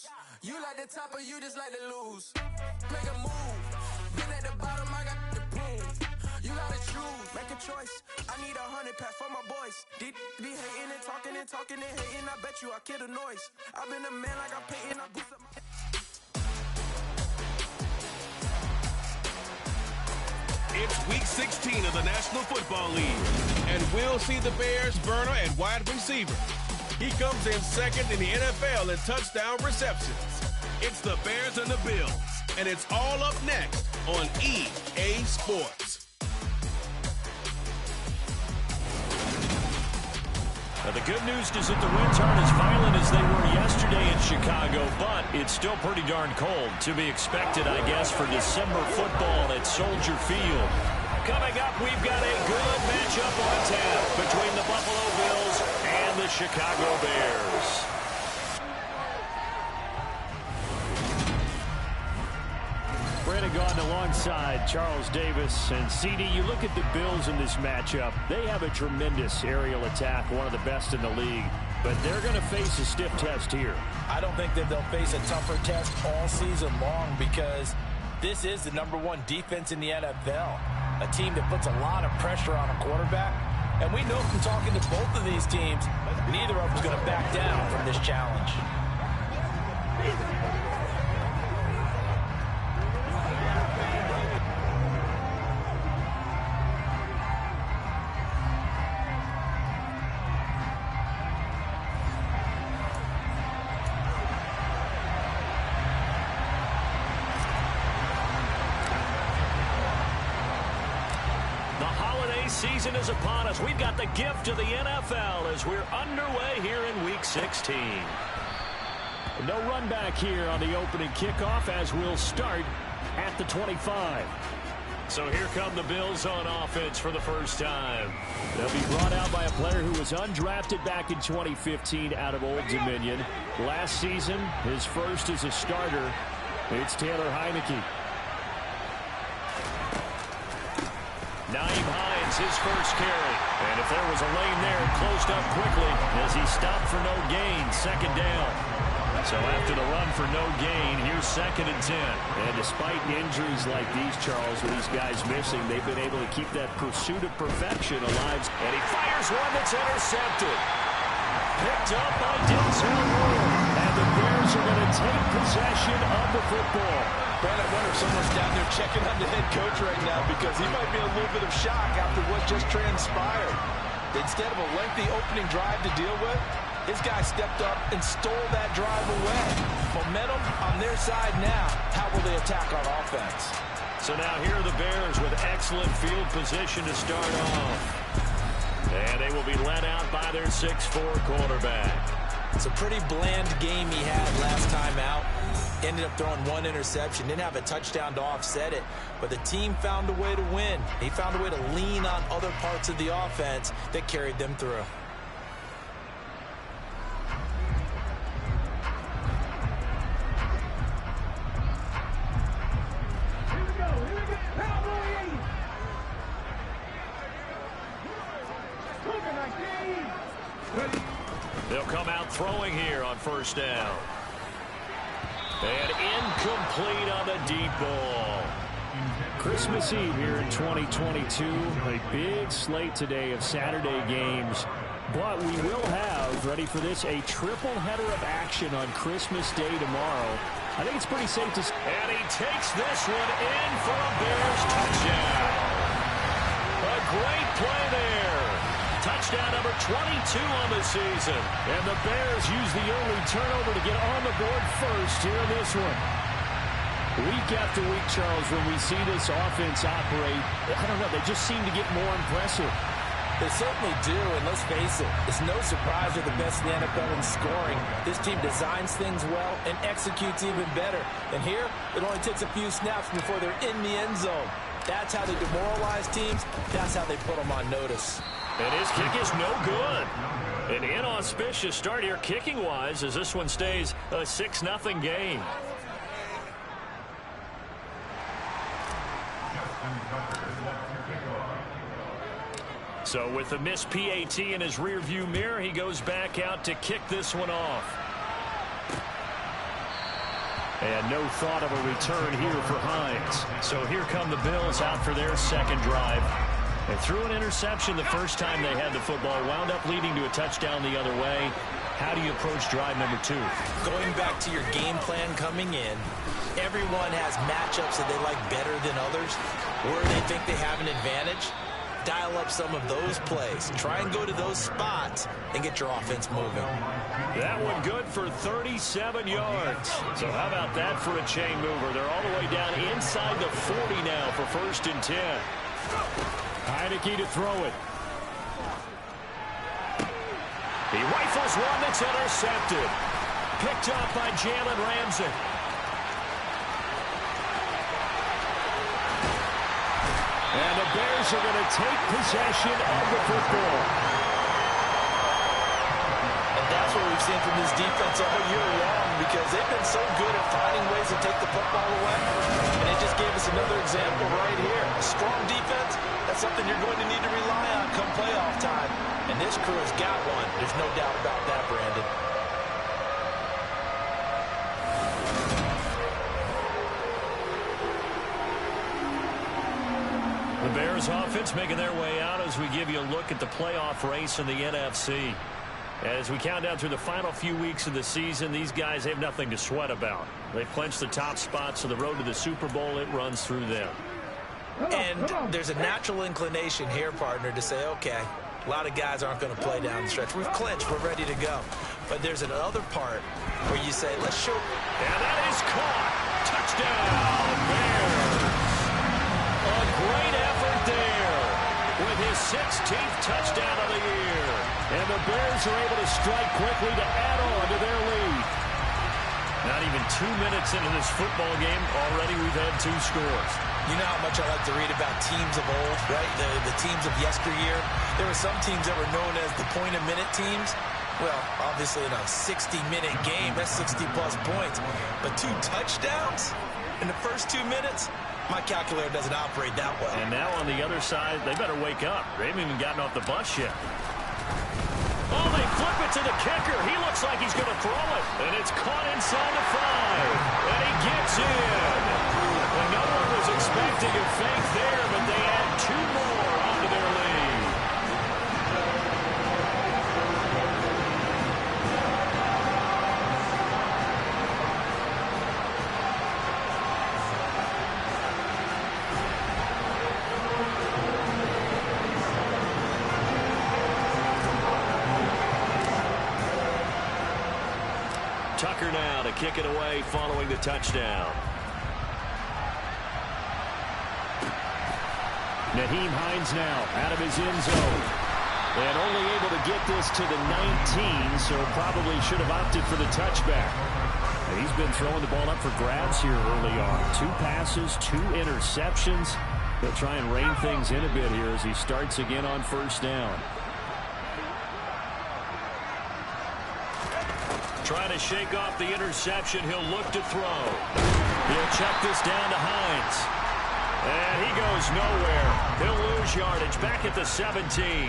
shoes. You like the top or you just like to lose. Make a move. Been at the bottom, I got the proof. You gotta choose, make a choice. I need 100 pack for my boys. Deep be hating and talking and talking and hating. I bet you I kill the noise. I've been a man like I'm painting. I boost up my... It's week 16 of the National Football League, and we'll see the Bears burner at wide receiver. He comes in second in the NFL in touchdown receptions. It's the Bears and the Bills, and it's all up next on EA Sports. Now, the good news is that the winds aren't as violent as they were yesterday in Chicago, but it's still pretty darn cold. To be expected, I guess, for December football at Soldier Field. Coming up, we've got a good matchup on tap between the Buffalo Bills and the Chicago Bears. Brandon Gaudin alongside Charles Davis. And CD, you look at the Bills in this matchup. They have a tremendous aerial attack, one of the best in the league. But they're going to face a stiff test here. I don't think that they'll face a tougher test all season long because this is the #1 defense in the NFL. A team that puts a lot of pressure on a quarterback. And we know from talking to both of these teams, neither of them is going to back down from this challenge. Season is upon us. We've got the gift of the NFL as we're underway here in Week 16. No run back here on the opening kickoff as we'll start at the 25. So here come the Bills on offense for the first time. They'll be brought out by a player who was undrafted back in 2015 out of Old Dominion. Last season, his first as a starter. It's Taylor Heineke. Naeem Hines, his first carry. And if there was a lane there, it closed up quickly as he stopped for no gain, second down. So after the run for no gain, here's 2nd and 10. And despite injuries like these, Charles, with these guys missing, they've been able to keep that pursuit of perfection alive. And he fires one that's intercepted. Picked up by Denzel Ward. And the Bears are going to take possession of the football. Brad, I wonder if someone's down there checking on the head coach right now because he might be in a little bit of shock after what just transpired. Instead of a lengthy opening drive to deal with, his guy stepped up and stole that drive away. Momentum on their side now. How will they attack on offense? So now here are the Bears with excellent field position to start off. And they will be led out by their 6'4 quarterback. It's a pretty bland game he had last time out. Ended up throwing one interception. Didn't have a touchdown to offset it. But the team found a way to win. He found a way to lean on other parts of the offense that carried them through. They'll come out throwing here on first down. And incomplete on the deep ball. Christmas Eve here in 2022. A big slate today of Saturday games. But we will have, ready for this, a triple header of action on Christmas Day tomorrow. I think it's pretty safe to say. And he takes this one in for a Bears touchdown. A great play there. Touchdown number 22 on the season. And the Bears use the early turnover to get on the board first here in this one. Week after week, Charles, when we see this offense operate, I don't know, they just seem to get more impressive. They certainly do, and let's face it, it's no surprise they're the best in the NFL in scoring. This team designs things well and executes even better. And here, it only takes a few snaps before they're in the end zone. That's how they demoralize teams. That's how they put them on notice. And his kick is no good. An inauspicious start here kicking-wise as this one stays a 6-0 game. So with the missed PAT in his rearview mirror, he goes back out to kick this one off. And no thought of a return here for Hines. So here come the Bills out for their second drive. They threw an interception the first time they had the football, wound up leading to a touchdown the other way. How do you approach drive number 2? Going back to your game plan coming in, everyone has matchups that they like better than others, where they think they have an advantage. Dial up some of those plays. Try and go to those spots and get your offense moving. That one good for 37 yards. So how about that for a chain mover? They're all the way down inside the 40 now for 1st and 10. Heineke to throw it. He rifles one that's intercepted. Picked up by Jalen Ramsey. And the Bears are going to take possession of the football. And that's what we've seen from this defense all year long, because they've been so good at finding ways to take the football away. And it just gave us another example right here. A strong defense, that's something you're going to need to rely on come playoff time. And this crew has got one. There's no doubt about that, Brandon. The Bears offense making their way out as we give you a look at the playoff race in the NFC. As we count down through the final few weeks of the season, these guys have nothing to sweat about. They've clinched the top spot, so the road to the Super Bowl, it runs through them. And there's a natural inclination here, partner, to say, okay, a lot of guys aren't going to play down the stretch. We've clinched. We're ready to go. But there's another part where you say, let's show. And that is caught. Touchdown, Bears. A great effort there with his 16th touchdown of the year. And the Bears are able to strike quickly to add on to their lead. Not even 2 minutes into this football game, already we've had 2 scores. You know how much I like to read about teams of old, right? The teams of yesteryear. There were some teams that were known as the point-a-minute teams. Well, obviously in a 60-minute game, that's 60-plus points. But 2 touchdowns in the first 2 minutes? My calculator doesn't operate that well. And now on the other side, they better wake up. They haven't even gotten off the bus yet. Oh, they flip it to the kicker. He looks like he's going to throw it. And it's caught inside the 5. And he gets in. And no one was expecting a fake there, but they add 2 more onto their lead. Tucker now to kick it away following the touchdown. Nyheim Hines now out of his end zone. And only able to get this to the 19, so probably should have opted for the touchback. And he's been throwing the ball up for grabs here early on. 2 passes, 2 interceptions. He'll try and rein things in a bit here as he starts again on 1st down. Trying to shake off the interception. He'll look to throw. He'll check this down to Hines. And he goes nowhere. He'll lose yardage back at the 17.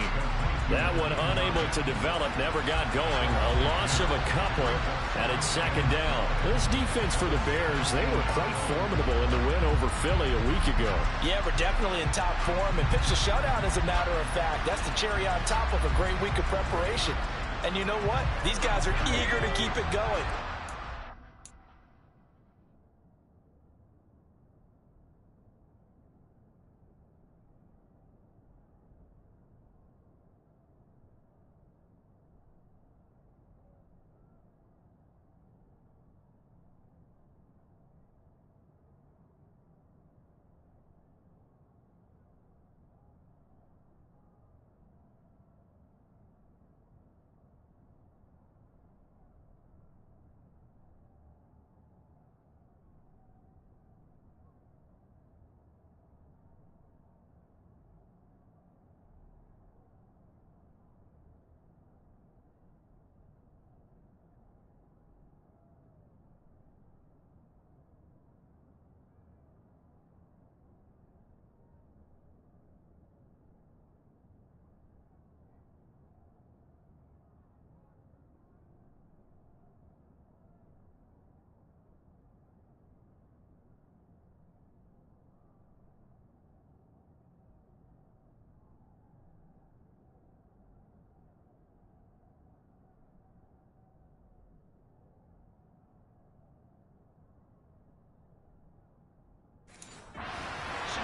That one unable to develop, never got going. A loss of a couple, and it's 2nd down. This defense for the Bears, they were quite formidable in the win over Philly a week ago. Yeah, we're definitely in top form and pitched a shutout, as a matter of fact. That's the cherry on top of a great week of preparation. And you know what? These guys are eager to keep it going.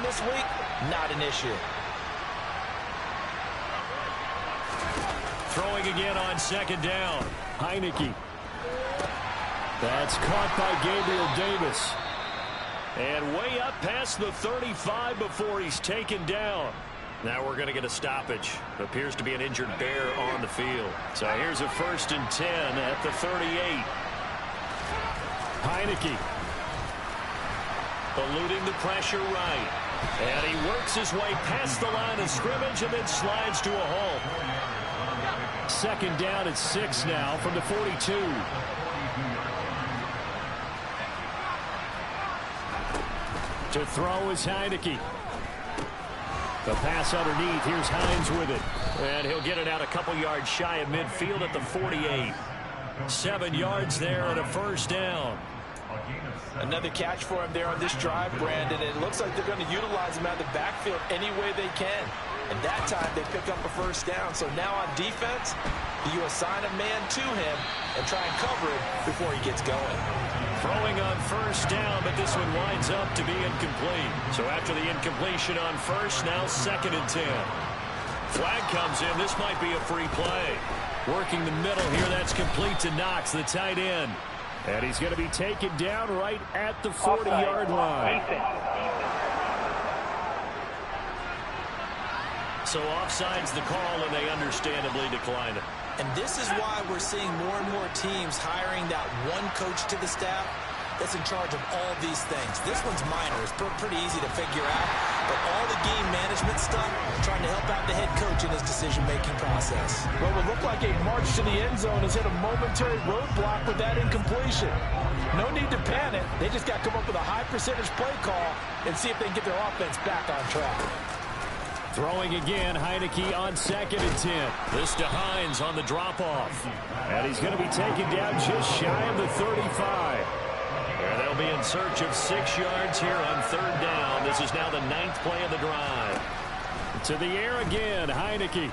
this week, not an issue. Throwing again on second down. Heineke. That's caught by Gabriel Davis. And way up past the 35 before he's taken down. Now we're going to get a stoppage. Appears to be an injured Bear on the field. So here's a 1st and 10 at the 38. Heineke. Eluding the pressure right. And he works his way past the line of scrimmage and then slides to a halt. 2nd down at 6 now from the 42. To throw is Heineke. The pass underneath. Here's Hines with it. And he'll get it out a couple yards shy of midfield at the 48. 7 yards there and a 1st down. Another catch for him there on this drive, Brandon. And it looks like they're going to utilize him out of the backfield any way they can. And that time they pick up a 1st down. So now on defense, you assign a man to him and try and cover him before he gets going. Throwing on 1st down, but this one winds up to be incomplete. So after the incompletion on 1st, now 2nd and 10. Flag comes in. This might be a free play. Working the middle here. That's complete to Knox, the tight end. And he's going to be taken down right at the 40-yard line. So offside's the call, and they understandably decline it. And this is why we're seeing more and more teams hiring that one coach to the staff that's in charge of all these things. This one's minor. It's pretty easy to figure out. But all the game management stuff, trying to help out the head coach in his decision-making process. Well, it looked like a march to the end zone has hit a momentary roadblock with that incompletion. No need to panic. They just got to come up with a high-percentage play call and see if they can get their offense back on track. Throwing again, Heineke on 2nd and 10. This to Hines on the drop-off. And he's going to be taken down just shy of the 35. And they'll be in search of 6 yards here on 3rd down. This is now the 9th play of the drive. To the air again, Heineke.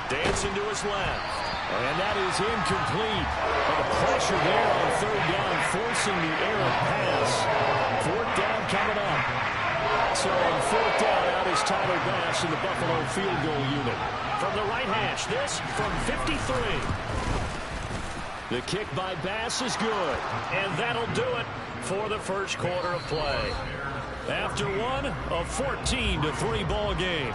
Dancing to his left. And that is incomplete. But the pressure there on 3rd down, forcing the errant pass. 4th down coming up. So on 4th down, out is Tyler Bass in the Buffalo field goal unit. From the right hash, this from 53. The kick by Bass is good. And that'll do it for the 1st quarter of play. After one, a 14-3 ball game.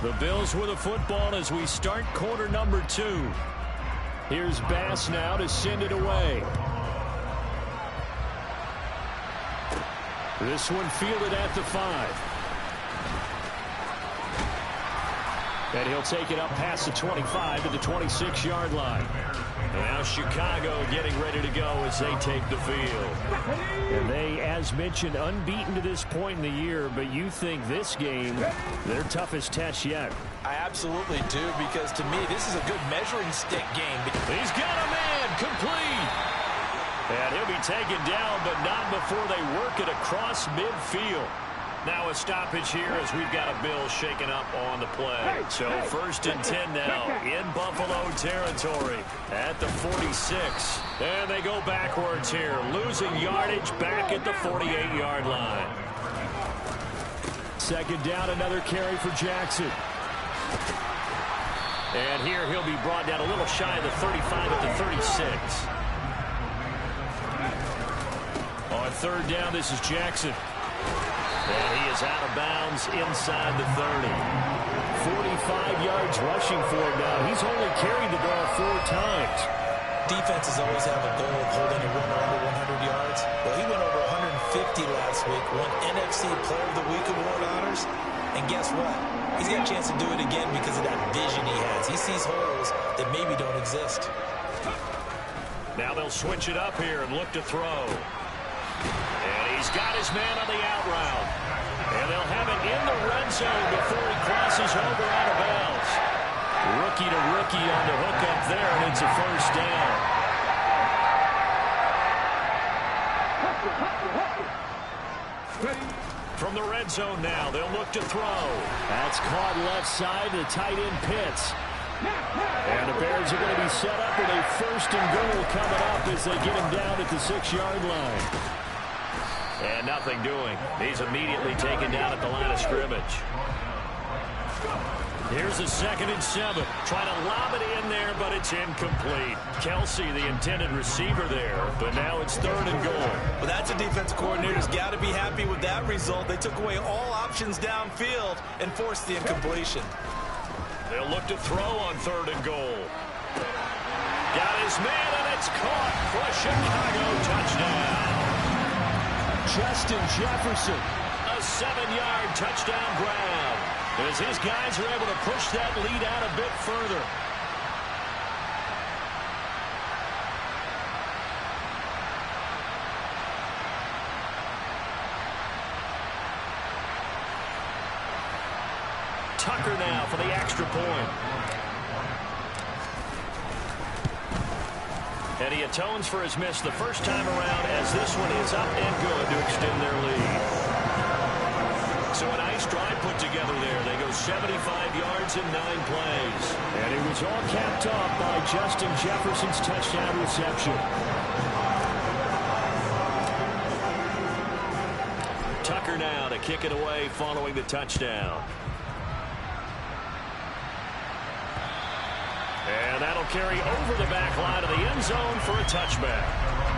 The Bills with a football as we start quarter number 2. Here's Bass now to send it away. This one fielded at the 5. And he'll take it up past the 25 to the 26-yard line. And now Chicago getting ready to go as they take the field. And they, as mentioned, unbeaten to this point in the year, but you think this game, their toughest test yet. I absolutely do, because to me, this is a good measuring stick game. He's got a man complete. And he'll be taken down, but not before they work it across midfield. Now a stoppage here as we've got a Bill shaken up on the play. So 1st and 10 now in Buffalo territory at the 46. And they go backwards here, losing yardage back at the 48-yard line. 2nd down, another carry for Jackson. And here he'll be brought down a little shy of the 35 at the 36. On 3rd down, this is Jackson. And he is out of bounds inside the 30. 45 yards rushing for him now. He's only carried the ball 4 times. Defenses always have a goal of holding a runner under 100 yards. Well, he went over 150 last week, won NFC Player of the Week award honors. And guess what? He's got a chance to do it again because of that vision he has. He sees holes that maybe don't exist. Now they'll switch it up here and look to throw. And he's got his man on the out route. And they'll have it in the red zone before he crosses over out of bounds. Rookie to rookie on the hook up there, and it's a 1st down. From the red zone now, they'll look to throw. That's caught left side, the tight end Pitts. And the Bears are going to be set up with a 1st and goal coming up as they get him down at the 6-yard line. And nothing doing. He's immediately taken down at the line of scrimmage. Here's a 2nd and 7. Trying to lob it in there, but it's incomplete. Kelsey, the intended receiver there, but now it's 3rd and goal. Well, that's a defensive coordinator's got to be happy with that result. They took away all options downfield and forced the incompletion. They'll look to throw on 3rd and goal. Got his man, and it's caught for a Chicago touchdown. Justin Jefferson, a 7-yard touchdown grab, as his guys are able to push that lead out a bit further. Tucker now for the extra point. And he atones for his miss the first time around, as this one is up and good to extend their lead. So a nice drive put together there. They go 75 yards in 9 plays. And it was all capped off by Justin Jefferson's touchdown reception. Tucker now to kick it away following the touchdown. And that'll carry over the back line of the end zone for a touchback.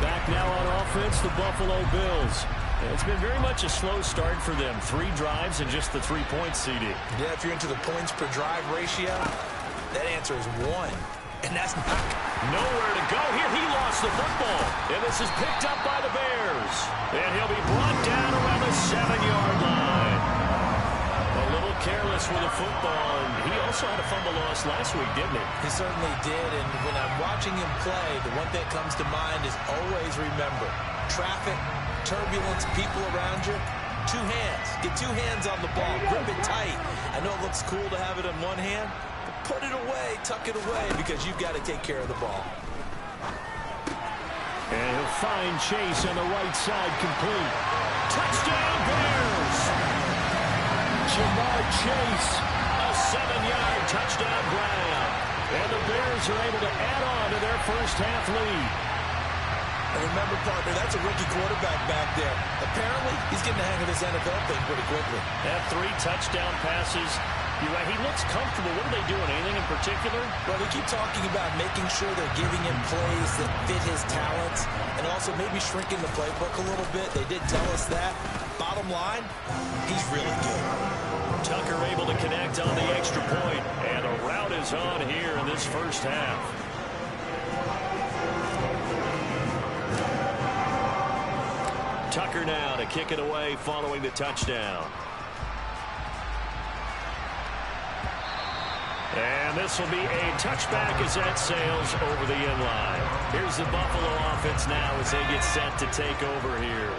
Back now on offense, the Buffalo Bills. It's been very much a slow start for them. 3 drives and just the 3 points, CD. Yeah, if you're into the points per drive ratio, that answer is 1. And that's not nowhere to go here. He lost the football. And this is picked up by the Bears. And he'll be brought down around the 7-yard line. A little careless with the football, and he also had a fumble loss last week, didn't he? He certainly did, and when I'm watching him play, the one thing that comes to mind is always remember, traffic, turbulence, people around you, 2 hands. Get 2 hands on the ball. Grip it tight. I know it looks cool to have it in one hand, but put it away, tuck it away, because you've got to take care of the ball. And he'll find Chase on the right side, complete. Touchdown, Bears! Jamar Chase, a 7-yard touchdown grab. And the Bears are able to add on to their first half lead. And remember, partner, that's a rookie quarterback back there. Apparently, he's getting the hang of this NFL thing pretty quickly. They have 3 touchdown passes. You're right, he looks comfortable. What are they doing? Anything in particular? Well, they keep talking about making sure they're giving him plays that fit his talents and also maybe shrinking the playbook a little bit. They did tell us that. Bottom line, he's really good. Tucker able to connect on the extra point, and a rout is on here in this first half. Tucker now to kick it away following the touchdown. And this will be a touchback as that sails over the end line. Here's the Buffalo offense now as they get set to take over here.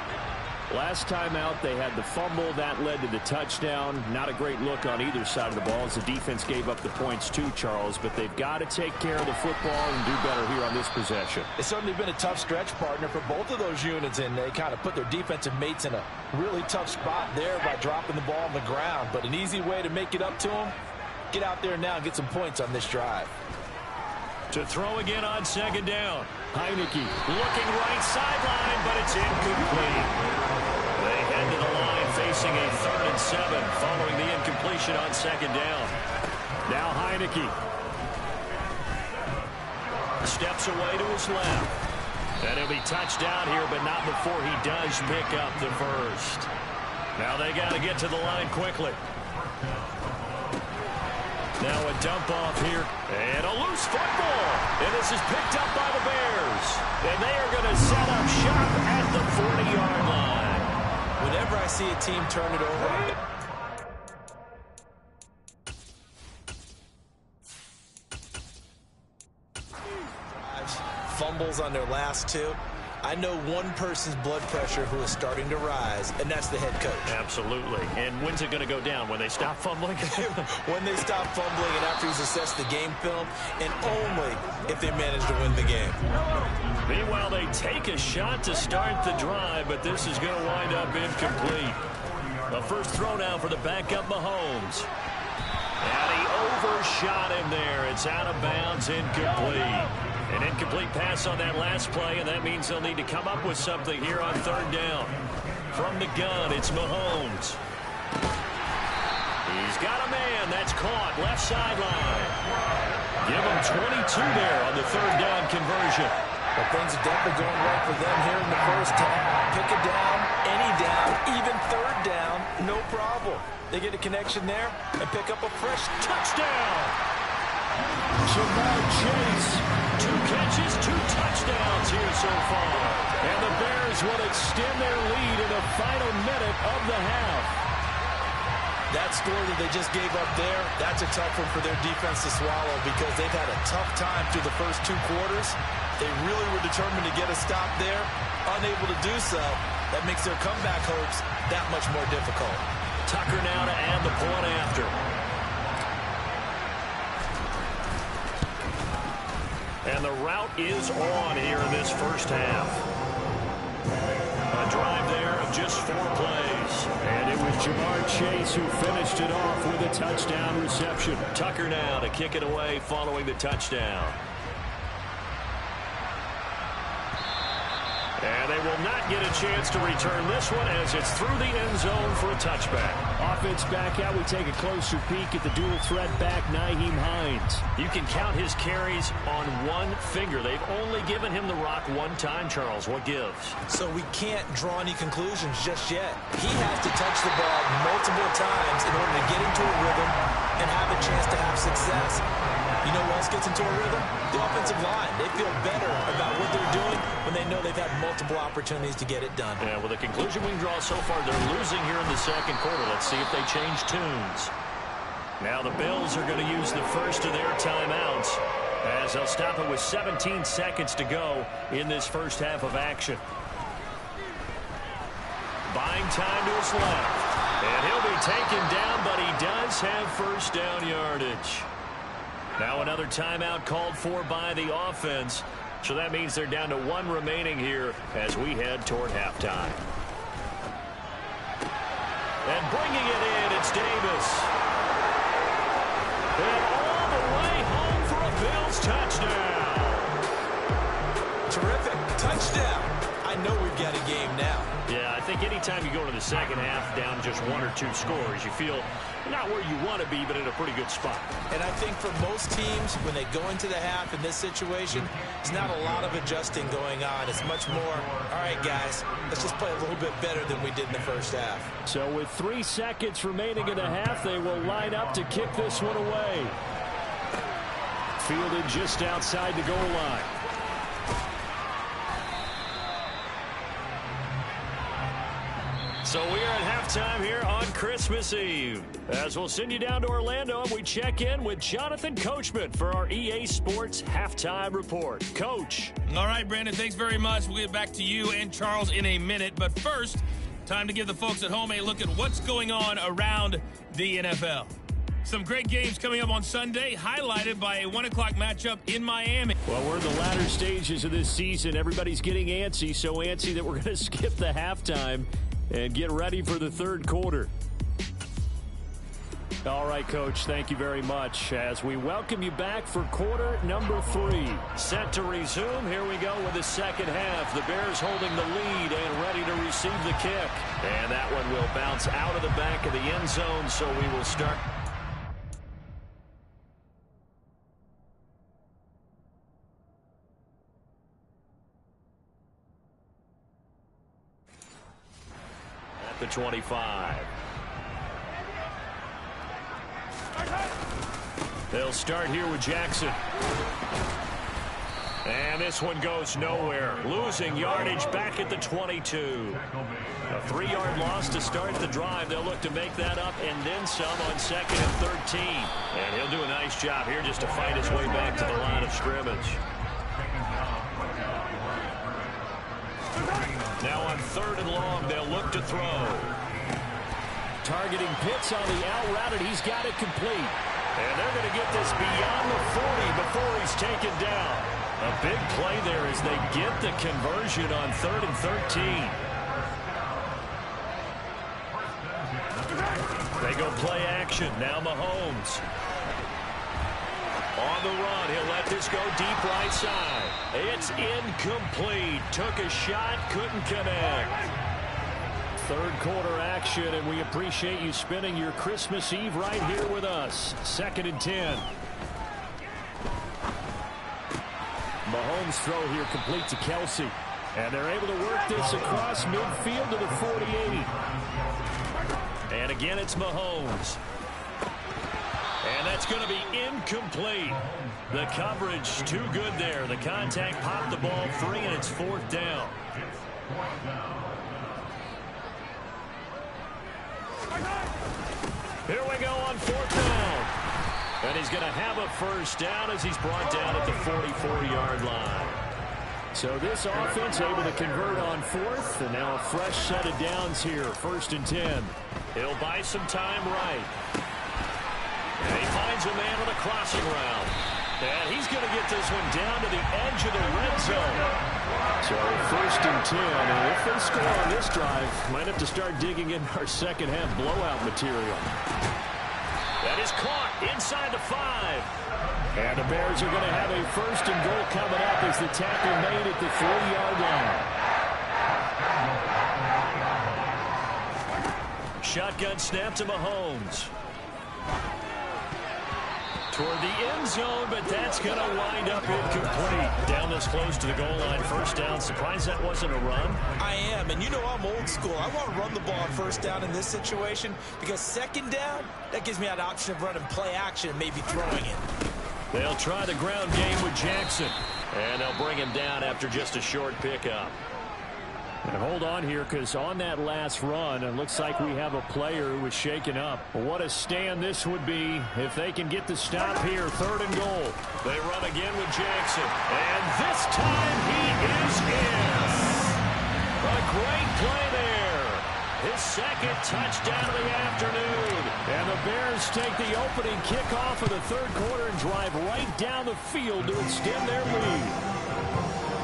Last time out, they had the fumble. That led to the touchdown. Not a great look on either side of the ball as the defense gave up the points too, Charles. But they've got to take care of the football and do better here on this possession. It's certainly been a tough stretch, partner, for both of those units, and they kind of put their defensive mates in a really tough spot there by dropping the ball on the ground. But an easy way to make it up to them, get out there now and get some points on this drive. To throw again on 2nd down. Heineke looking right sideline, but it's incomplete. They head to the line facing a 3rd and 7 following the incompletion on 2nd down. Now Heineke steps away to his left. And he'll be touched down here, but not before he does pick up the first. Now they got to get to the line quickly. Now a dump off here, and a loose football. And this is picked up by the Bears. And they are going to set up shop at the 40-yard line. Whenever I see a team turn it over, fumbles on their last 2, I know one person's blood pressure who is starting to rise, and that's the head coach. Absolutely. And when's it going to go down? When they stop fumbling? When they stop fumbling and after he's assessed the game film, and only if they manage to win the game. Meanwhile, they take a shot to start the drive, but this is going to wind up incomplete. The first throw now for the backup Mahomes. And he overshot him there. It's out of bounds, incomplete. An incomplete pass on that last play, and that means they'll need to come up with something here on third down. From the gun, it's Mahomes. He's got a man. That's caught. Left sideline. Give him 22 there on the third down conversion. But things are definitely going right for them here in the first half. Pick a down, any down, even third down, no problem. They get a connection there and pick up a fresh touchdown. Jamar Chase, 2 catches, 2 touchdowns here so far. And the Bears will extend their lead in the final minute of the half. That score that they just gave up there, that's a tough one for their defense to swallow because they've had a tough time through the first 2 quarters. They really were determined to get a stop there, unable to do so. That makes their comeback hopes that much more difficult. Tucker now to add the point after. And the route is on here in this first half. A drive there of just 4 plays. And it was Jamar Chase who finished it off with a touchdown reception. Tucker now to kick it away following the touchdown. And they will not get a chance to return this one as it's through the end zone for a touchback. Offense back out. We take a closer peek at the dual threat back, Nyheim Hines. You can count his carries on one finger. They've only given him the rock one time, Charles. What gives? So we can't draw any conclusions just yet. He has to touch the ball multiple times in order to get into a rhythm and have a chance to have success. You know what else gets into a rhythm? The offensive line. They feel better about what they're doing when they know they've had multiple opportunities to get it done. Yeah, well, the conclusion we can draw so far, they're losing here in the second quarter. Let's see if they change tunes. Now the Bills are going to use the first of their timeouts as they'll stop it with 17 seconds to go in this first half of action. Buying time to his left. And he'll be taken down, but he does have first down yardage. Now another timeout called for by the offense. So that means they're down to 1 remaining here as we head toward halftime. And bringing it in, it's Davis. And all the way home for a Bills touchdown. Terrific. Touchdown. I know we've got a game now. Yeah, I think anytime you go to the second half down just 1 or 2 scores, you feel not where you want to be, but in a pretty good spot. And I think for most teams, when they go into the half in this situation, there's not a lot of adjusting going on. It's much more, all right, guys, let's just play a little bit better than we did in the first half. So with 3 seconds remaining in the half, they will line up to kick this one away. Fielded just outside the goal line. So we are at halftime here on Christmas Eve. As we'll send you down to Orlando and we check in with Jonathan Coachman for our EA Sports Halftime Report. Coach. All right, Brandon, thanks very much. We'll get back to you and Charles in a minute. But first, time to give the folks at home a look at what's going on around the NFL. Some great games coming up on Sunday, highlighted by a 1 o'clock matchup in Miami. Well, we're in the latter stages of this season. Everybody's getting antsy, so antsy that we're going to skip the halftime and get ready for the third quarter. All right, Coach, thank you very much as we welcome you back for quarter number 3. Set to resume. Here we go with the second half. The Bears holding the lead and ready to receive the kick. And that one will bounce out of the back of the end zone, so we will start. At the 25. They'll start here with Jackson. And this one goes nowhere. Losing yardage back at the 22. A 3-yard loss to start the drive. They'll look to make that up and then some on second and 13. And he'll do a nice job here just to fight his way back to the line of scrimmage. Now on 3rd and long, they'll look to throw. Targeting Pitts on the out route, and he's got it complete. And they're going to get this beyond the 40 before he's taken down. A big play there as they get the conversion on 3rd and 13. They go play action. Now Mahomes. On the run, he'll let this go deep right side. It's incomplete. Took a shot, couldn't connect. Third quarter action, and we appreciate you spending your Christmas Eve right here with us. 2nd and 10. Mahomes' throw here complete to Kelsey. And they're able to work this across midfield to the 48. And again, it's Mahomes. And that's going to be incomplete. The coverage too good there. The contact popped the ball free, and it's 4th down. Here we go on 4th down. And he's going to have a first down as he's brought down at the 44-yard line. So this offense able to convert on 4th, and now a fresh set of downs here. 1st and 10. He'll buy some time right. And he finds a man on a crossing route. And he's going to get this one down to the edge of the red zone. So 1st and 10, and if they score on this drive, might have to start digging in our second half blowout material. That is caught inside the 5. And the Bears are going to have a 1st and goal coming up as the tackle made at the 40-yard line. Shotgun snap to Mahomes. Toward the end zone, but that's going to wind up incomplete. Down this close to the goal line, 1st down. Surprised that wasn't a run? I am, and you know I'm old school. I want to run the ball on 1st down in this situation because 2nd down, that gives me an option of running play action and maybe throwing it. They'll try the ground game with Jackson, and they'll bring him down after just a short pickup. And hold on here, because on that last run, it looks like we have a player who was shaken up. What a stand this would be if they can get the stop here. 3rd and goal. They run again with Jackson. And this time he is in. A great play there. His 2nd touchdown of the afternoon. And the Bears take the opening kickoff of the 3rd quarter and drive right down the field to extend their lead.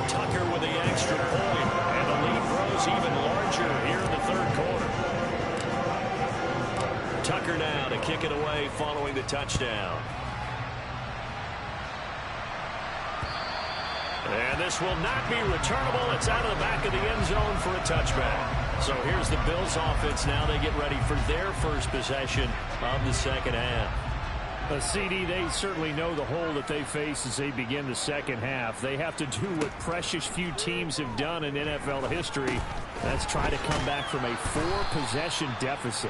Tucker with the extra point, and the lead grows even larger here in the 3rd quarter. Tucker now to kick it away following the touchdown. And this will not be returnable. It's out of the back of the end zone for a touchback. So here's the Bills offense now. They get ready for their first possession of the 2nd half. CD, they certainly know the hole that they face as they begin the 2nd half. They have to do what precious few teams have done in NFL history. That's try to come back from a 4-possession deficit.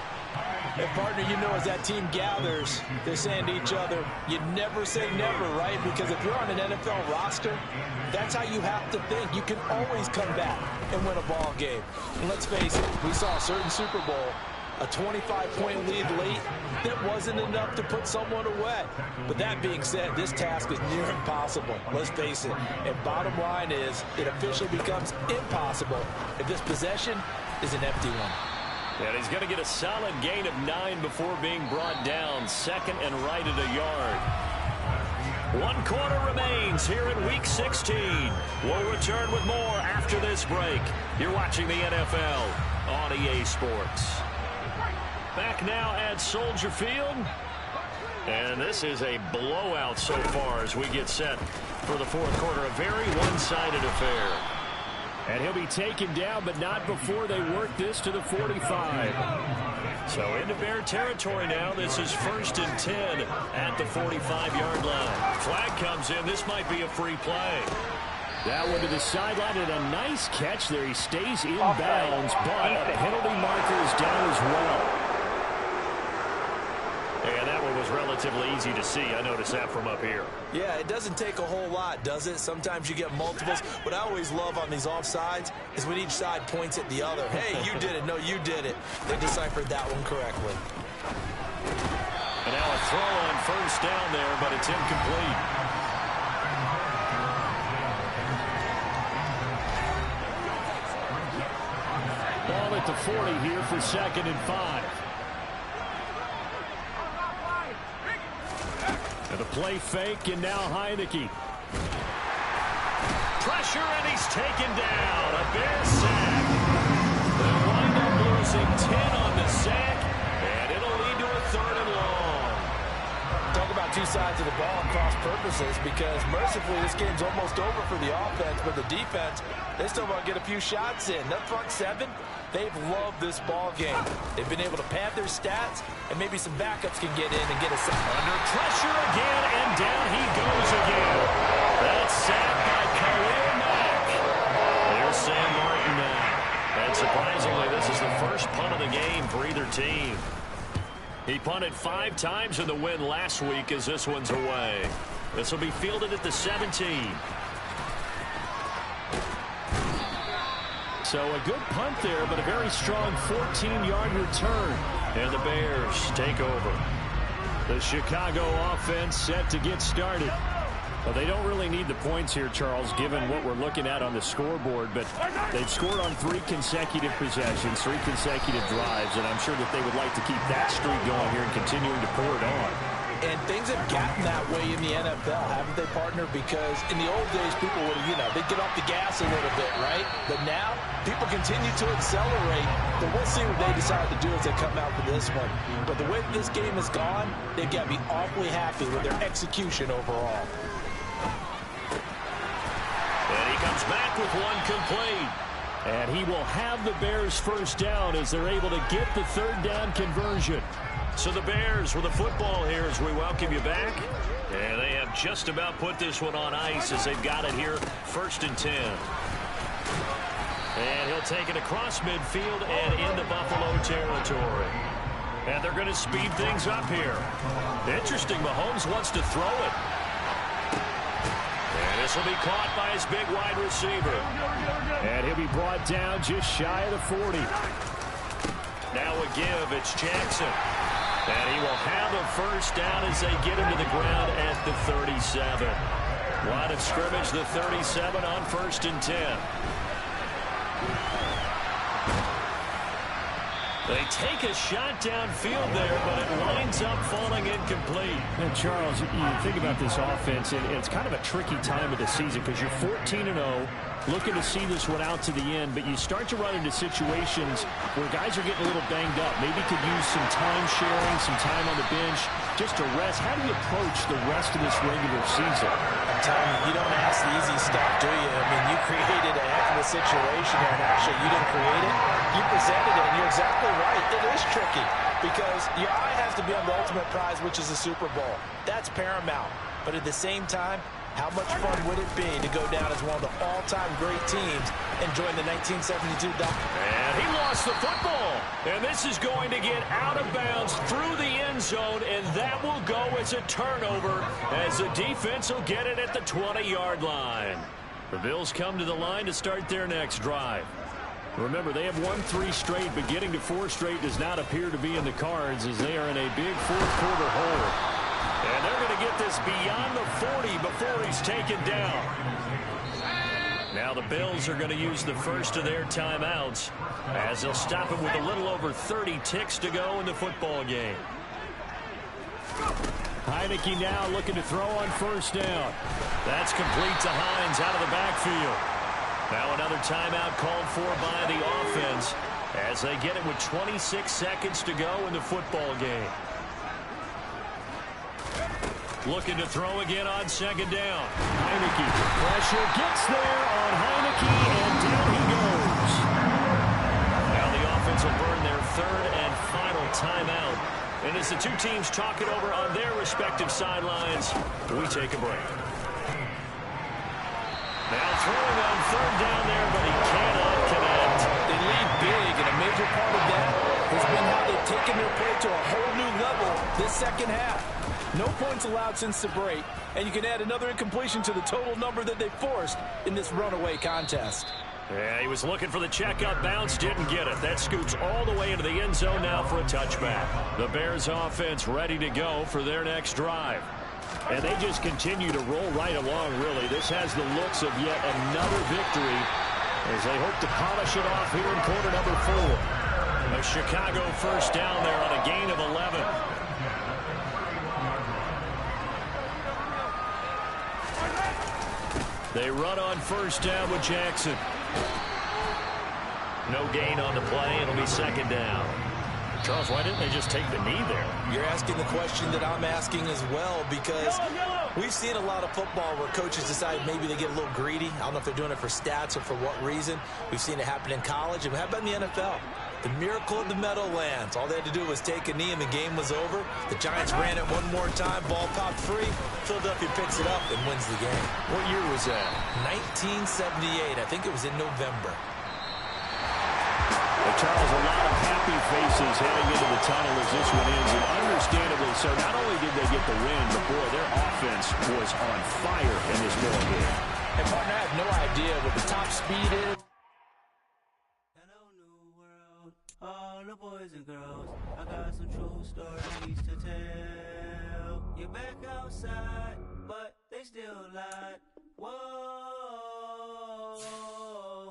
And partner, you know, as that team gathers, they're saying to each other, you never say never, right? Because if you're on an NFL roster, that's how you have to think. You can always come back and win a ball game. And let's face it, we saw a certain Super Bowl, a 25-point lead late, that wasn't enough to put someone away. But that being said, this task is near impossible. Let's face it. And bottom line is, it officially becomes impossible if this possession is an empty one. And he's going to get a solid gain of 9 before being brought down. 2nd and right at a yard. 1 quarter remains here in Week 16. We'll return with more after this break. You're watching the NFL on EA Sports. Back now at Soldier Field. And this is a blowout so far as we get set for the 4th quarter. A very one-sided affair. And he'll be taken down, but not before they work this to the 45. So into Bear territory now. This is 1st and 10 at the 45-yard line. Flag comes in. This might be a free play. That one to the sideline, and a nice catch there. He stays in bounds, but a penalty marker is down as well. And that one was relatively easy to see. I noticed that from up here. Yeah, it doesn't take a whole lot, does it? Sometimes you get multiples. What I always love on these offsides is when each side points at the other. Hey, you did it. No, you did it. They deciphered that one correctly. And now a throw on 1st down there, but it's incomplete. Ball at the 40 here for 2nd and 5. And a play fake, and now Heineke. Pressure, and he's taken down. A Bear sack. They'll wind up losing 10 on the sack, and it'll lead to a two sides of the ball at cross purposes because mercifully this game's almost over for the offense, but the defense, they still want to get a few shots in. That front seven, they've loved this ball game. They've been able to pad their stats, and maybe some backups can get in and get a set. Under pressure again, and down he goes again. That's sacked by Khalil Mack. There's Sam Martin now. And surprisingly, this is the first punt of the game for either team. He punted 5 times in the win last week as this one's away. This will be fielded at the 17. So a good punt there, but a very strong 14-yard return. And the Bears take over. The Chicago offense set to get started. Well, they don't really need the points here, Charles, given what we're looking at on the scoreboard. But they've scored on 3 consecutive possessions, 3 consecutive drives, and I'm sure that they would like to keep that streak going here and continuing to pour it on. And things have gotten that way in the NFL, haven't they, partner? Because in the old days, people would, they'd get off the gas a little bit, right? But now, people continue to accelerate. But we'll see what they decide to do as they come out for this one. But the way this game has gone, they've got to be awfully happy with their execution overall. And he comes back with one complete. And he will have the Bears first down as they're able to get the third down conversion. So the Bears with the football here as we welcome you back. And they have just about put this one on ice as they've got it here, 1st and 10. And he'll take it across midfield and into Buffalo territory. And they're going to speed things up here. Interesting, Mahomes wants to throw it. And this will be caught by his big wide receiver. And he'll be brought down just shy of the 40. Now a give, it's Jackson. And he will have a first down as they get him to the ground at the 37. Line of scrimmage, the 37 on 1st and 10. They take a shot downfield there, but it winds up falling incomplete. And Charles, you think about this offense, and it's kind of a tricky time of the season because you're 14-0, looking to see this one out to the end, but you start to run into situations where guys are getting a little banged up. Maybe could use some time sharing, some time on the bench, just to rest. How do you approach the rest of this regular season? I'm telling you, you don't ask the easy stuff, do you? I mean, you created a heck of a situation there, and actually you didn't create it. You presented it, and you're exactly right. It is tricky because your eye has to be on the ultimate prize, which is the Super Bowl. That's paramount. But at the same time, how much fun would it be to go down as one of the all-time great teams and join the 1972 And he lost the football. And this is going to get out of bounds through the end zone, and that will go as a turnover as the defense will get it at the 20-yard line. The Bills come to the line to start their next drive. Remember, they have won 3 straight, but getting to 4 straight does not appear to be in the cards as they are in a big fourth-quarter hole. And they're going to get this beyond the 40 before he's taken down. Now the Bills are going to use the first of their timeouts as they'll stop it with a little over 30 ticks to go in the football game. Heineke now looking to throw on first down. That's complete to Hines out of the backfield. Now another timeout called for by the offense as they get it with 26 seconds to go in the football game. Looking to throw again on 2nd down. Heineke, pressure gets there on Heineke, and down he goes. Now the offense will burn their 3rd and final timeout. And as the two teams talk it over on their respective sidelines, we take a break. Now throwing on 3rd down there, but he cannot connect. They lead big, and a major part of that has been how they've taken their play to a whole new level this second half. No points allowed since the break, and you can add another incompletion to the total number that they forced in this runaway contest. Yeah, he was looking for the checkup bounce, didn't get it. That scoots all the way into the end zone now for a touchback. The Bears offense ready to go for their next drive. And they just continue to roll right along, really. This has the looks of yet another victory as they hope to polish it off here in quarter number 4. A Chicago first down there on a gain of 11. They run on first down with Jackson. No gain on the play. It'll be 2nd down. Charles, why didn't they just take the knee there? You're asking the question that I'm asking as well, because we've seen a lot of football where coaches decide maybe they get a little greedy. I don't know if they're doing it for stats or for what reason. We've seen it happen in college, and how about in the NFL? The miracle of the Meadowlands. All they had to do was take a knee, and the game was over. The Giants ran it one more time. Ball popped free. Philadelphia picks it up and wins the game. What year was that? 1978. I think it was in November. Well, Charles, a lot of happy faces heading into the tunnel as this one ends, and understandably so. Not only did they get the win, but, boy, their offense was on fire in this ball game. And, partner, I have no idea what the top speed is. Hello, new world, all the boys and girls. I got some true stories to tell. You're back outside, but they still lied. Whoa,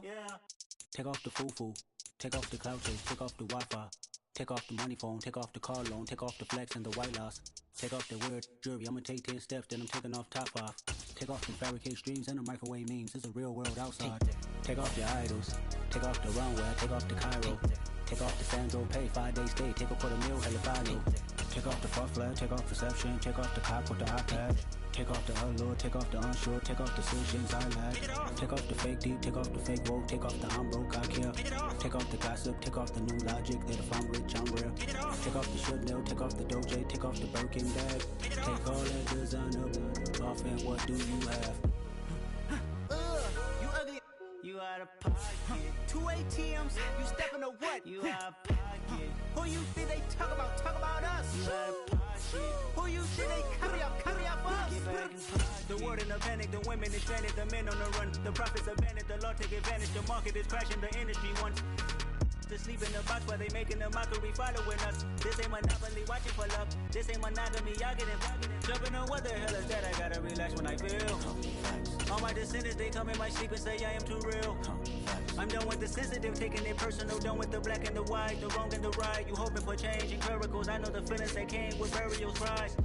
yeah. Take off the foo-foo. Take off the cloud chase, take off the Wi-Fi. Take off the money phone, take off the car loan, take off the flex and the white loss. Take off the weird jewelry, I'ma take 10 steps, then I'm taking off top off. Take off the fabricate streams and the microwave memes, it's a real world outside. Take off your idols, take off the runway, take off the Cairo. Take off the Sandro pay, 5-day stay, take a quarter meal, hella final. Take off the fuck flag, take off perception, take off the cop with the iPad. Take off the allure, take off the unsure, take off decisions I lack. Take off the fake deep, take off the fake woke, take off the I'm broke, I care. Take off the gossip, take off the new logic that if I'm rich, I'm real. Take off the should know, take off the doje, take off the Birkin bag. Take all that designer off and what do you have? You ugly, you out of pocket. 2 ATMs, you stepping to what? You out of pocket. Who you think they talk about us? You out of pocket. Who you think they carry up us? The world in a panic, the women is stranded, the men on the run. The profits abandoned, the law take advantage, the market is crashing, the industry wants to sleep in the box while they making a mockery following us. This ain't monopoly, watching for love. This ain't monogamy, y'all getting jumping on what the hell is that? I gotta relax when I feel. All my descendants, they come in my sleep and say I am too real. I'm done with the sensitive, taking it personal. Done with the black and the white, the wrong and the right. You hoping for change and miracles. I know the feelings that came with burial cries.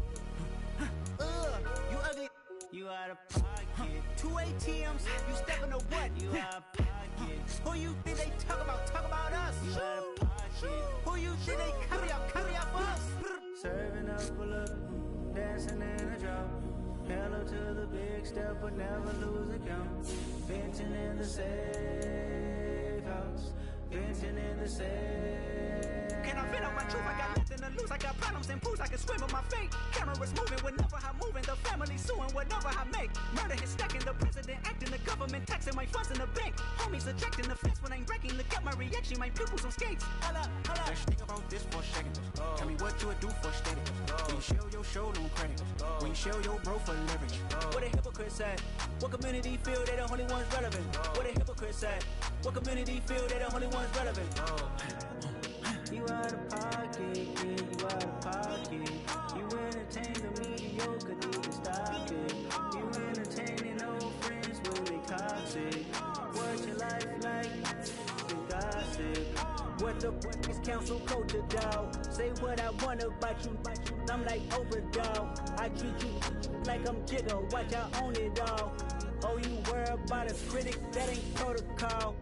You ugly, you out of pocket. 2 ATMs, you stepping to what? You out of pocket. Who you think they talk about us? You out of pocket. Who you think they carry up us? Serving up a look, dancing in a drop. Hello to the big step, but never lose a count. Venting in the safe house. Venting in the safe. Can I fit out my truth? I got nothing to lose. I got problems and pools. I can swim with my fate. Cameras moving whenever I'm moving. The family suing whatever I make. Murder is stacking. The president acting. The government taxing my funds in the bank. Homies subtracting the fence when I'm breaking. Look at my reaction. My pupils on skates. Holla, holla. Let's think about this for a second. Tell me what you would do for status. When you show your show on credit. When you show your bro for leverage. What a hypocrite said. What community feel they the only ones relevant? What a hypocrite said. What community feel they the only ones relevant? You out of pocket, yeah, you out of pocket. You entertain the mediocre, need to stop it. You entertaining old friends when they toxic. What's your life like? The gossip. What the is council culture, dog? Say what I want about you. I'm like overdog. I treat you like I'm Jigga. Watch I own it all. Oh, you worry about a critic? That ain't protocol.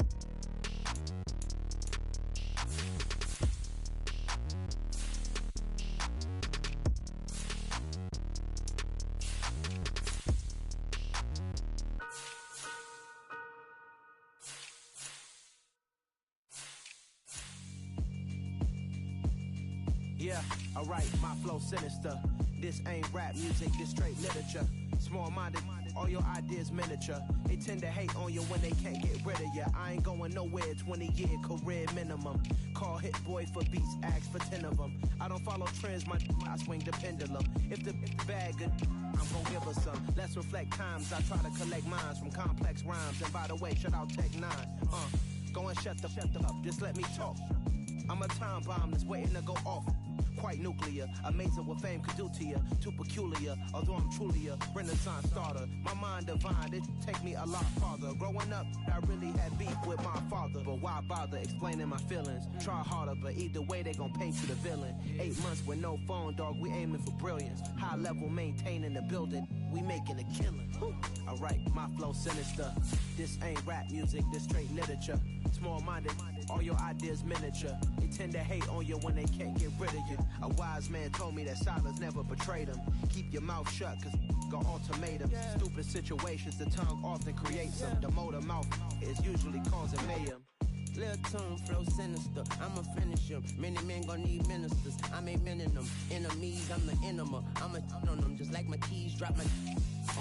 Yeah, alright, my flow sinister. This ain't rap music, this straight literature. Small-minded, all your ideas miniature. They tend to hate on you when they can't get rid of you. I ain't going nowhere, 20-year career minimum. Call Hit Boy for beats, ask for 10 of them. I don't follow trends, I swing the pendulum. If the bag good, I'm gon' give her some. Let's reflect times, I try to collect minds from complex rhymes. And by the way, shout out Tech 9. Go and shut the up, just let me talk. I'm a time bomb that's waiting to go off. quite nuclear. Amazing what fame could do to you. Too peculiar, although I'm truly a Renaissance starter. My mind divine, it take me a lot farther. Growing up, I really had beef with my father. But why bother explaining my feelings? Try harder, but either way they gon' paint you the villain. 8 months with no phone, dog, we aiming for brilliance. High level maintaining the building, we making a killing. Alright, my flow sinister. This ain't rap music, this straight literature. Small-minded, all your ideas miniature. They tend to hate on you when they can't get rid of you. A wise man told me that silence never betrayed him. Keep your mouth shut, cause got ultimatums. Stupid situations, the tongue often creates them. The motor mouth is usually causing mayhem. Little tune, flow sinister, I'ma finish him. Many men gon' need ministers, I'm a men in them. Enemies, I'm the enema, I'm on them. Just like my keys, drop my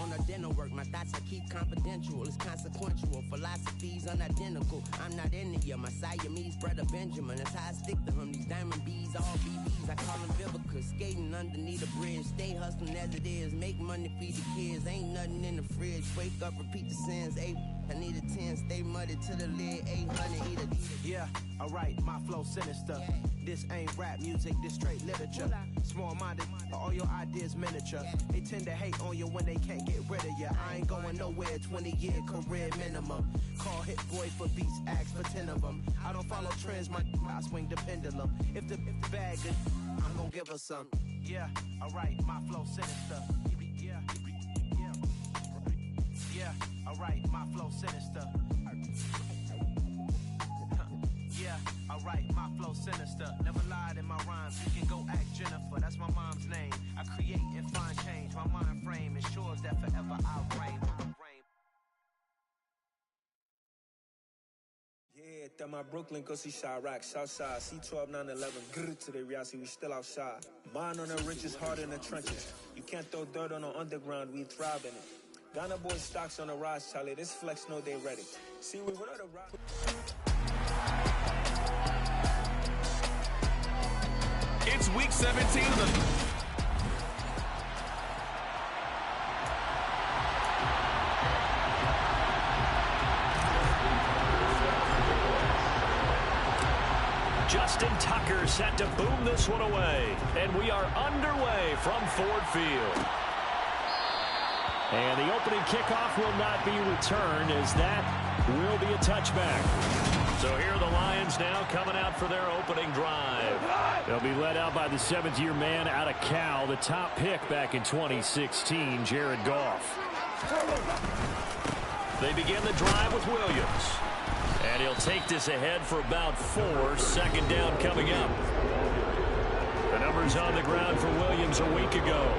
on a dinner work. My thoughts I keep confidential, it's consequential. Philosophies unidentical, I'm not in it. My Siamese brother Benjamin, that's how I stick to him. These diamond bees, all BBs, I call them Vivica. Skating underneath a bridge, stay hustling as it is. Make money, feed the kids, ain't nothing in the fridge. Wake up, repeat the sins, I need a 10, stay muddy to the lid, 800, eat a. Yeah, alright, my flow sinister. This ain't rap music, this straight literature. Small-minded, all your ideas miniature. They tend to hate on you when they can't get rid of you. I ain't going nowhere, 20-year career minimum. Call Hit Boy for beats, ask for 10 of them. I don't follow trends, I swing the pendulum. If the bag good, I'm gonna give her some. Yeah, alright, my flow sinister. Yeah, alright, my flow sinister. Yeah, alright, my flow sinister. Never lied in my rhymes, you can go ask Jennifer. That's my mom's name. I create and find change. My mind frame ensures that forever I reign. Yeah, that my Brooklyn, go see Chirac, Southside, C12, 911, grrr to the reality, we still outside. Mine on the richest, heart in the trenches. You can't throw dirt on the underground, we thrive in it. Ghana boy stocks on the rise, Charlie, this flex know they ready. See, we went on the rock. It's week 17 of the... Justin Tucker set to boom this one away. And we are underway from Ford Field. And the opening kickoff will not be returned, as that will be a touchback. So here are the Lions now coming out for their opening drive. They'll be led out by the 7th-year man out of Cal, the top pick back in 2016, Jared Goff. They begin the drive with Williams. And he'll take this ahead for about 4. Second down coming up. The numbers on the ground for Williams a week ago.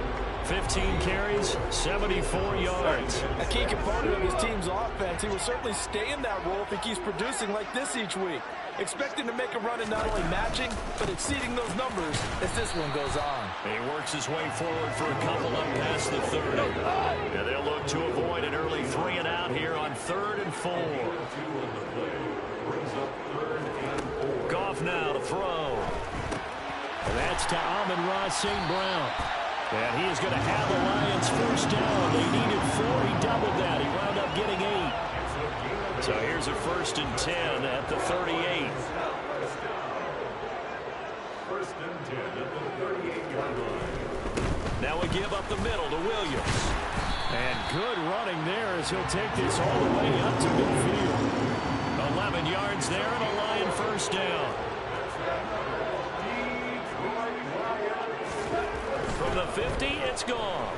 15 carries, 74 yards. A key component of his team's offense. He will certainly stay in that role if he keeps producing like this each week. Expecting to make a run and not only matching, but exceeding those numbers as this one goes on. He works his way forward for a couple up past the 30. And they'll look to avoid an early 3 and out here on 3rd and 4. Goff now to throw. And that's to Amon-Ra St. Brown. And he is going to have the Lions first down. They needed 4. He doubled that. He wound up getting 8. So here's a 1st and 10 at the 38. 1st and 10 at the 38-yard line. Now we give up the middle to Williams. And good running there as he'll take this all the way up to midfield. 11 yards there and a Lion first down. From the 50, it's Goff.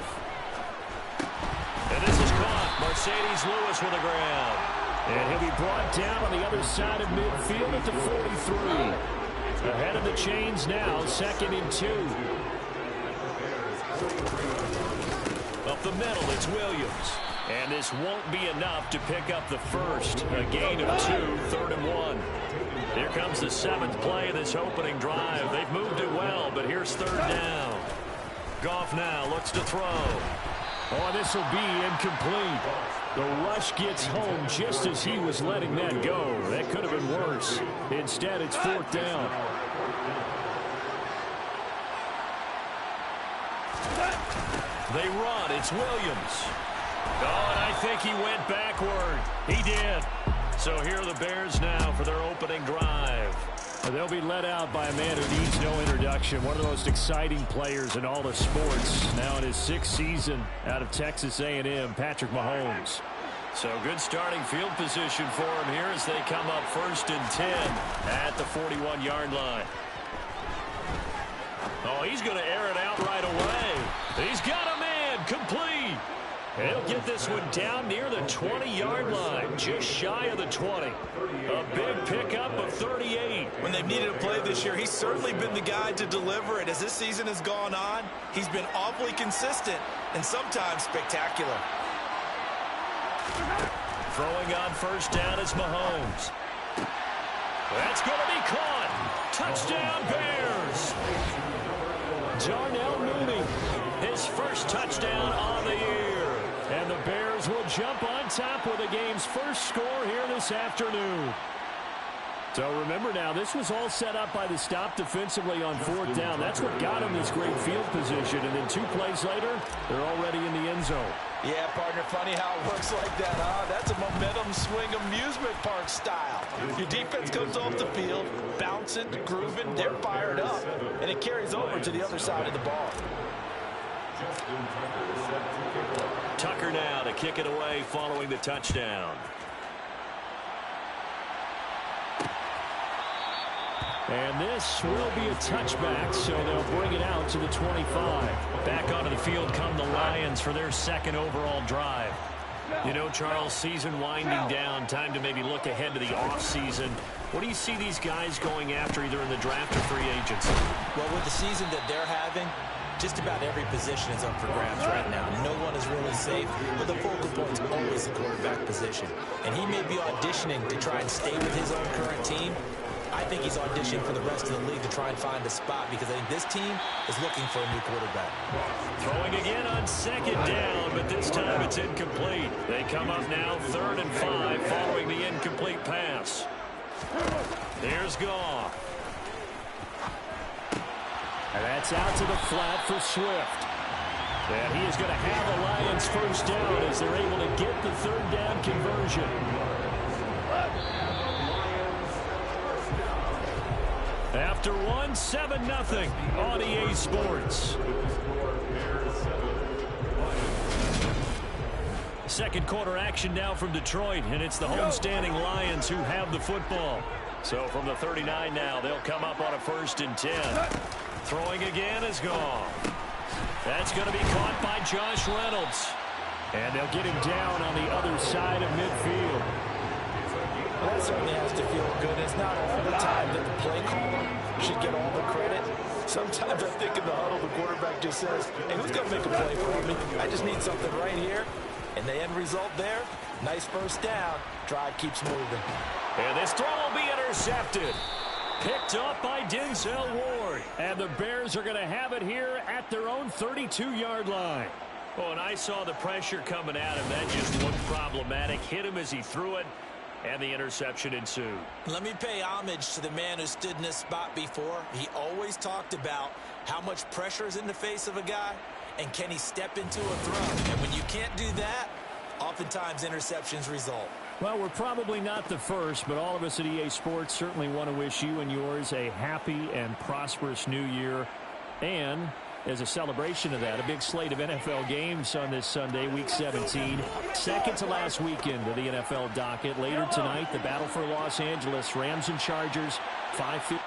And this is caught. Mercedes Lewis with a grab. And he'll be brought down on the other side of midfield at the 43. Ahead of the chains now, 2nd and 2. Up the middle, it's Williams. And this won't be enough to pick up the first. A gain of 2, 3rd and 1. Here comes the 7th play of this opening drive. They've moved it well, but here's 3rd down. Goff now looks to throw. Oh, this will be incomplete. The rush gets home just as he was letting that go. That could have been worse. Instead, it's 4th down. They run. It's Williams. Oh, and I think he went backward. He did. So here are the Bears now for their opening drive. They'll be led out by a man who needs no introduction. One of the most exciting players in all of sports. Now in his 6th season out of Texas A&M, Patrick Mahomes. So good starting field position for him here as they come up 1st and 10 at the 41-yard line. Oh, he's going to air it out right away. He's got a man complete. He'll get this one down near the 20-yard line, just shy of the 20. A big pickup of 38. When they've needed a play this year, he's certainly been the guy to deliver it. As this season has gone on, he's been awfully consistent and sometimes spectacular. Throwing on 1st down is Mahomes. That's going to be caught. Touchdown, Bears. Darnell Mooney, his 1st touchdown on the year. And the Bears will jump on top with the game's 1st score here this afternoon. So remember now, this was all set up by the stop defensively on 4th down. That's what got them this great field position. And then 2 plays later, they're already in the end zone. Yeah, partner, funny how it works like that, huh? That's a momentum swing amusement park style. Your defense comes off the field, bouncing, grooving, they're fired up. And it carries over to the other side of the ball. Tucker now to kick it away following the touchdown. And this will be a touchback, so they'll bring it out to the 25. Back onto the field come the Lions for their 2nd overall drive. You know, Charles, season winding down, time to maybe look ahead to the offseason. What do you see these guys going after either in the draft or free agency? Well, with the season that they're having, just about every position is up for grabs right now. No one is really safe, but the focal point's always the quarterback position. And he may be auditioning to try and stay with his own current team. I think he's auditioning for the rest of the league to try and find a spot because I think this team is looking for a new quarterback. Throwing again on 2nd down, but this time it's incomplete. They come up now 3rd and 5 following the incomplete pass. Here's Goff. And that's out to the flat for Swift. And he is going to have the Lions 1st down as they're able to get the 3rd down conversion. After 7-0 on EA Sports. 2nd quarter action now from Detroit, and it's the homestanding Lions who have the football. So from the 39 now, they'll come up on a 1st and 10. Throwing again is gone. That's going to be caught by Josh Reynolds. And they'll get him down on the other side of midfield. That certainly has to feel good. It's not all the time that the play caller should get all the credit. Sometimes I think in the huddle, the quarterback just says, hey, who's going to make a play for me? I just need something right here. And the end result there, nice 1st down. Drive keeps moving. And this throw will be intercepted. Picked up by Denzel Ward. And the Bears are going to have it here at their own 32-yard line. Oh, and I saw the pressure coming at him. That just looked problematic. Hit him as he threw it. And the interception ensued. Let me pay homage to the man who stood in this spot before. He always talked about how much pressure is in the face of a guy, and can he step into a throw. And when you can't do that, oftentimes interceptions result. Well, we're probably not the first, but all of us at EA Sports certainly want to wish you and yours a happy and prosperous new year. And as a celebration of that, a big slate of NFL games on this Sunday, Week 17. Second to last weekend of the NFL docket. Later tonight, the battle for Los Angeles, Rams and Chargers, 5:50.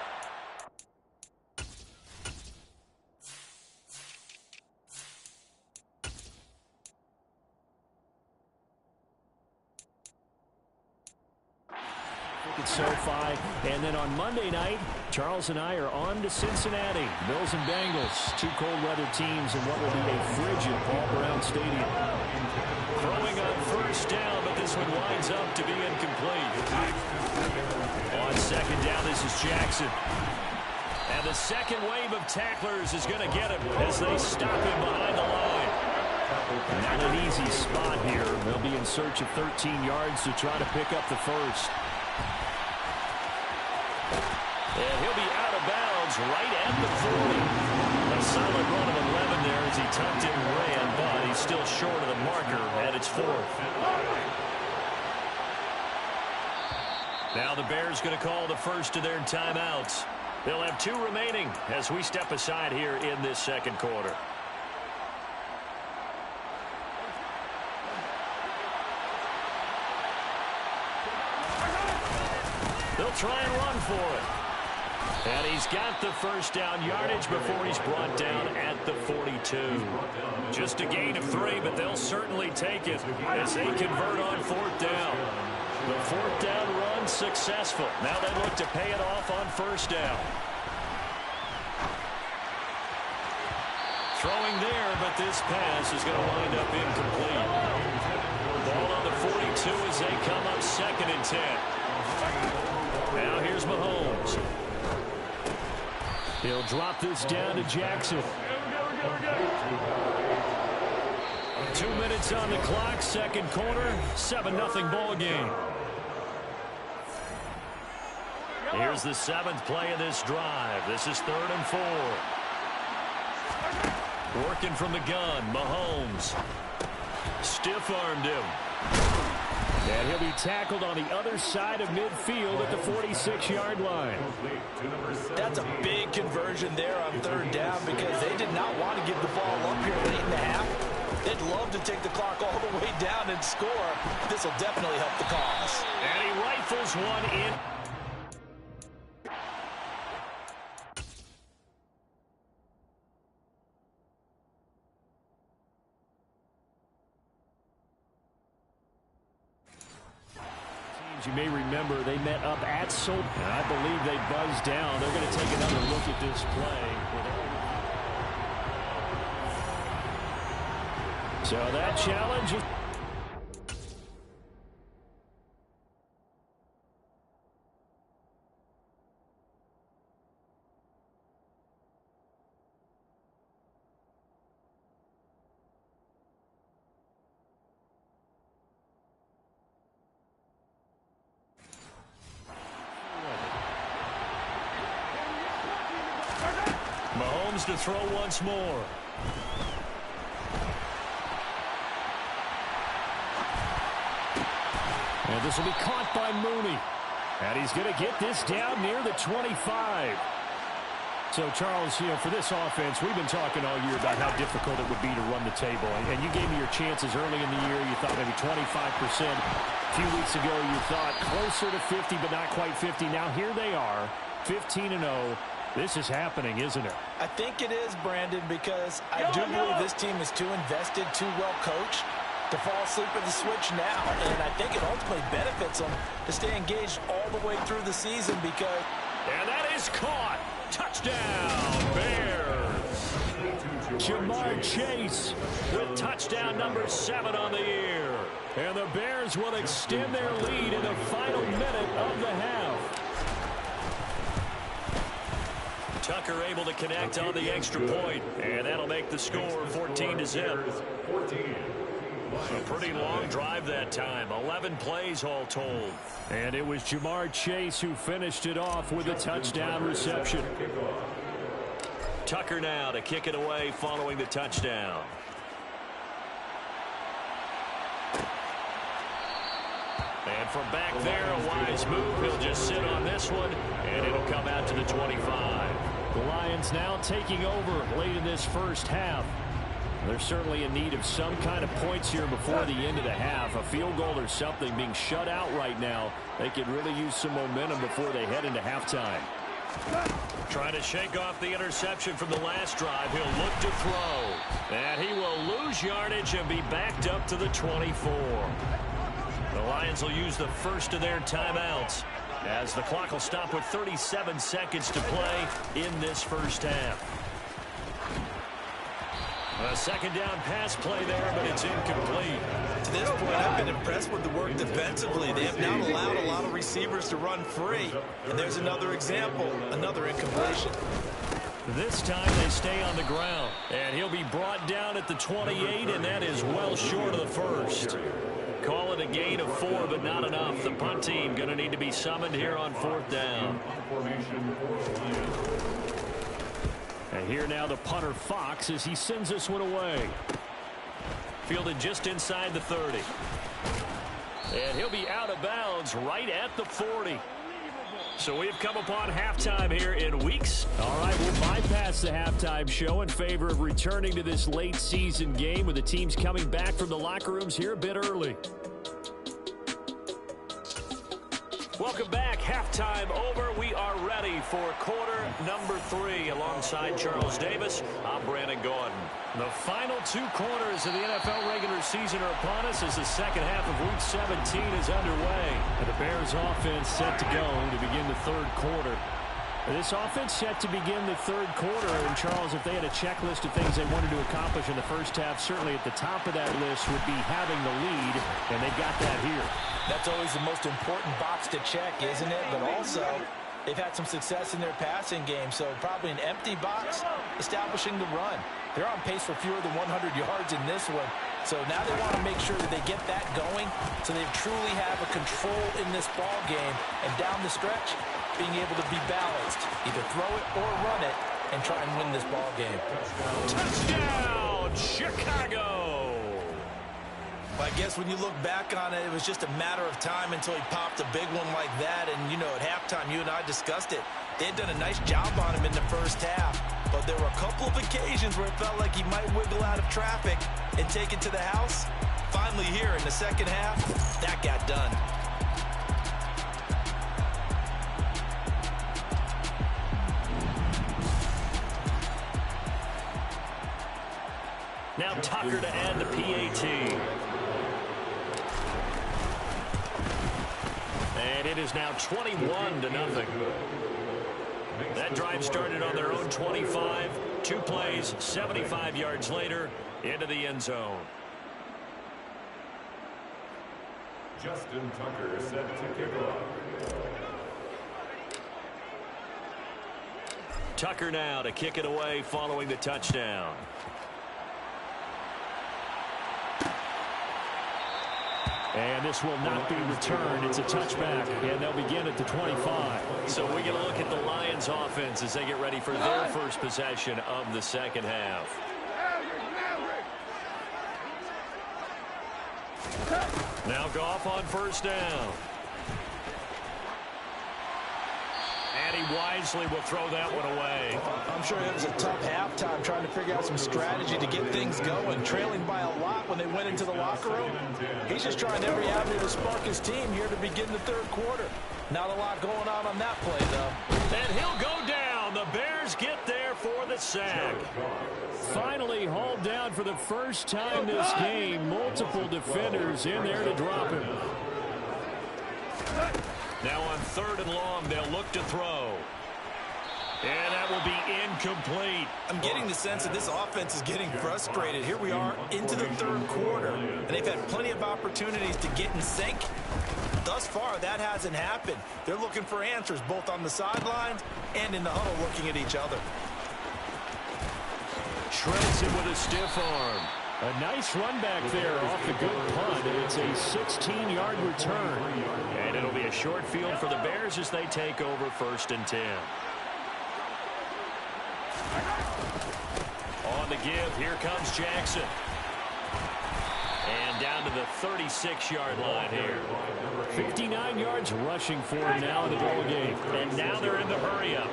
At SoFi. And then on Monday night, Charles and I are on to Cincinnati. Bills and Bengals, 2 cold weather teams in what will be a frigid Paul Brown Stadium. Throwing on 1st down, but this one winds up to be incomplete. On 2nd down, this is Jackson. And the 2nd wave of tacklers is going to get him as they stop him behind the line. Not an easy spot here. They'll be in search of 13 yards to try to pick up the 1st. And he'll be out of bounds right at the 40. A solid run of 11 there as he tucked in and ran, but he's still short of the marker, and it's 4th. Now the Bears going to call the first of their timeouts. They'll have 2 remaining as we step aside here in this second quarter. They'll try and run for it. And he's got the first down yardage before he's brought down at the 42. Just a gain of 3, but they'll certainly take it as they convert on 4th down. The 4th down run successful. Now they look to pay it off on 1st down. Throwing there, but this pass is going to wind up incomplete. Ball on the 42 as they come up 2nd and 10. Now here's Mahomes. He'll drop this down to Jackson. 2 minutes on the clock, second quarter, 7-0 ball game. Here's the 7th play of this drive. This is 3rd and 4. Working from the gun, Mahomes. Stiff-armed him. And he'll be tackled on the other side of midfield at the 46-yard line. That's a big conversion there on 3rd down because they did not want to give the ball up here late in the half. They'd love to take the clock all the way down and score. This will definitely help the cause. And he rifles one in. You may remember they met up at Soap, and I believe they buzzed down. They're going to take another look at this play. So that challenge is... Mahomes to throw once more. And this will be caught by Mooney. And he's going to get this down near the 25. So, Charles, you know, for this offense, we've been talking all year about how difficult it would be to run the table. And you gave me your chances early in the year. You thought maybe 25%. A few weeks ago, you thought closer to 50, but not quite 50. Now, here they are, 15-0. This is happening, isn't it? I think it is, Brandon, because I do believe this team is too invested, too well coached to fall asleep at the switch now. And I think it ultimately benefits them to stay engaged all the way through the season because... And that is caught. Touchdown, Bears. Jamar Chase with touchdown number 7 on the year. And the Bears will extend their lead in the final minute of the half. Tucker able to connect on the extra point, and that'll make the score 14-0. A pretty long drive that time, 11 plays all told. And it was Jamar Chase who finished it off with a touchdown reception. Tucker now to kick it away following the touchdown. And from back there, a wise move. He'll just sit on this one, and it'll come out to the 25. The Lions now taking over late in this first half. They're certainly in need of some kind of points here before the end of the half. A field goal or something, being shut out right now. They could really use some momentum before they head into halftime. Trying to shake off the interception from the last drive. He'll look to throw. And he will lose yardage and be backed up to the 24. The Lions will use the first of their timeouts as the clock will stop with 37 seconds to play in this first half. A second down pass play there, but it's incomplete. To this point, I've been impressed with the work defensively. They have not allowed a lot of receivers to run free. And there's another example, another incompletion. This time they stay on the ground. And he'll be brought down at the 28, and that is well short of the first. Call it a gain of 4, but not enough. The punt team going to need to be summoned here on 4th down. And here now the punter Fox as he sends this one away. Fielded just inside the 30. And he'll be out of bounds right at the 40. So we've come upon halftime here in weeks. All right, we'll bypass the halftime show in favor of returning to this late season game with the teams coming back from the locker rooms here a bit early. Welcome back. Halftime over. We are ready for quarter number 3. Alongside Charles Davis, I'm Brandon Gordon. The final 2 quarters of the NFL regular season are upon us as the second half of Week 17 is underway. And the Bears offense set to go to begin the third quarter. This offense set to begin the third quarter. And, Charles, if they had a checklist of things they wanted to accomplish in the first half, certainly at the top of that list would be having the lead, and they got that here. That's always the most important box to check, isn't it? But also, they've had some success in their passing game, so probably an empty box establishing the run. They're on pace for fewer than 100 yards in this one, so now they want to make sure that they get that going so they truly have a control in this ball game, and down the stretch, being able to be balanced, either throw it or run it, and try and win this ball game. Touchdown, Chicago! I guess when you look back on it, it was just a matter of time until he popped a big one like that. And, you know, at halftime, you and I discussed it. They had done a nice job on him in the first half. But there were a couple of occasions where it felt like he might wiggle out of traffic and take it to the house. Finally here in the second half, that got done. Now Tucker to add the PAT. And it is now 21-0. That drive started on their own 25. 2 plays, 75 yards later, into the end zone. Justin Tucker set to kick off. Tucker now to kick it away following the touchdown. And this will not be returned. It's a touchback, and they'll begin at the 25. So we get a look at the Lions offense as they get ready for their first possession of the second half. Now Goff on first down. And he wisely will throw that one away. I'm sure it was a tough halftime trying to figure out some strategy to get things going. Trailing by a lot when they went into the locker room. He's just trying every avenue to spark his team here to begin the third quarter. Not a lot going on that play, though. And he'll go down. The Bears get there for the sack. Finally hauled down for the first time this game. Multiple defenders in there to drop him. Now on 3rd and long, they'll look to throw. And that will be incomplete. I'm getting the sense that this offense is getting frustrated. Here we are into the third quarter, and they've had plenty of opportunities to get in sync. Thus far, that hasn't happened. They're looking for answers both on the sidelines and in the huddle looking at each other. Shreds him with a stiff arm. A nice run back there off the good punt. It's a 16-yard return. And it'll be a short field for the Bears as they take over 1st and 10. On the give, here comes Jackson. And down to the 36-yard line here. 59 yards rushing for him now in the ball game. And now they're in the hurry-up.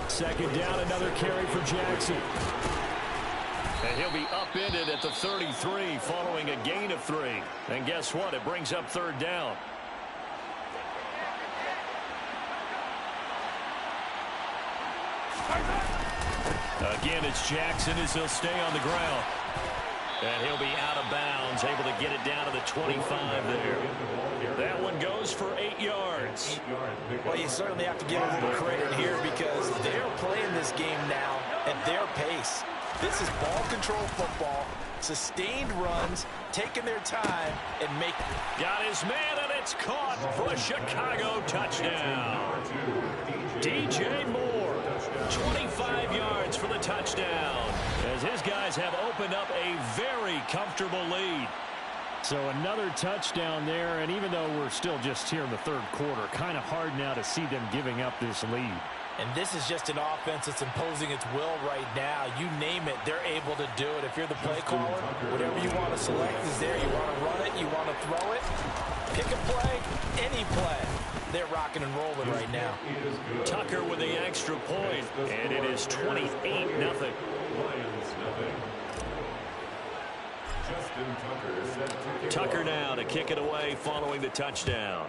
2nd down, another carry for Jackson. And he'll be upended at the 33 following a gain of 3. And guess what? It brings up 3rd down. Again, it's Jackson as he'll stay on the ground. And he'll be out of bounds, able to get it down to the 25 there. That one goes for 8 yards. Well, you certainly have to give a little credit here because they're playing this game now at their pace. This is ball control football, sustained runs, taking their time, and making. Got his man, and it's caught for a Chicago touchdown. DJ Moore, 25 yards for the touchdown, as his guys have opened up a very comfortable lead. So another touchdown there, and even though we're still just here in the third quarter, kind of hard now to see them giving up this lead. And this is just an offense that's imposing its will right now. You name it, they're able to do it. If you're the play caller, whatever you want to select is there. You want to run it, you want to throw it, pick a play, any play. They're rocking and rolling right now. Tucker with the extra point, and it is 28-0. Lions nothing. Justin Tucker is set to kick Tucker off. now to kick it away following the touchdown.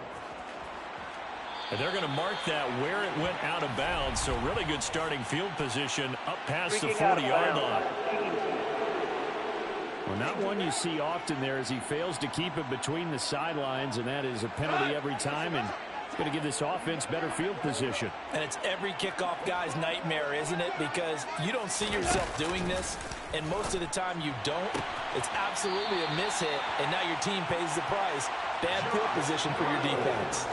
And they're going to mark that where it went out of bounds, so really good starting field position up past the 40-yard line. Well, not one you see often there as he fails to keep it between the sidelines, and that is a penalty every time, and it's going to give this offense better field position. And it's every kickoff guy's nightmare, isn't it? Because you don't see yourself doing this, and most of the time you don't. It's absolutely a mishit, and now your team pays the price. Bad field position for your defense.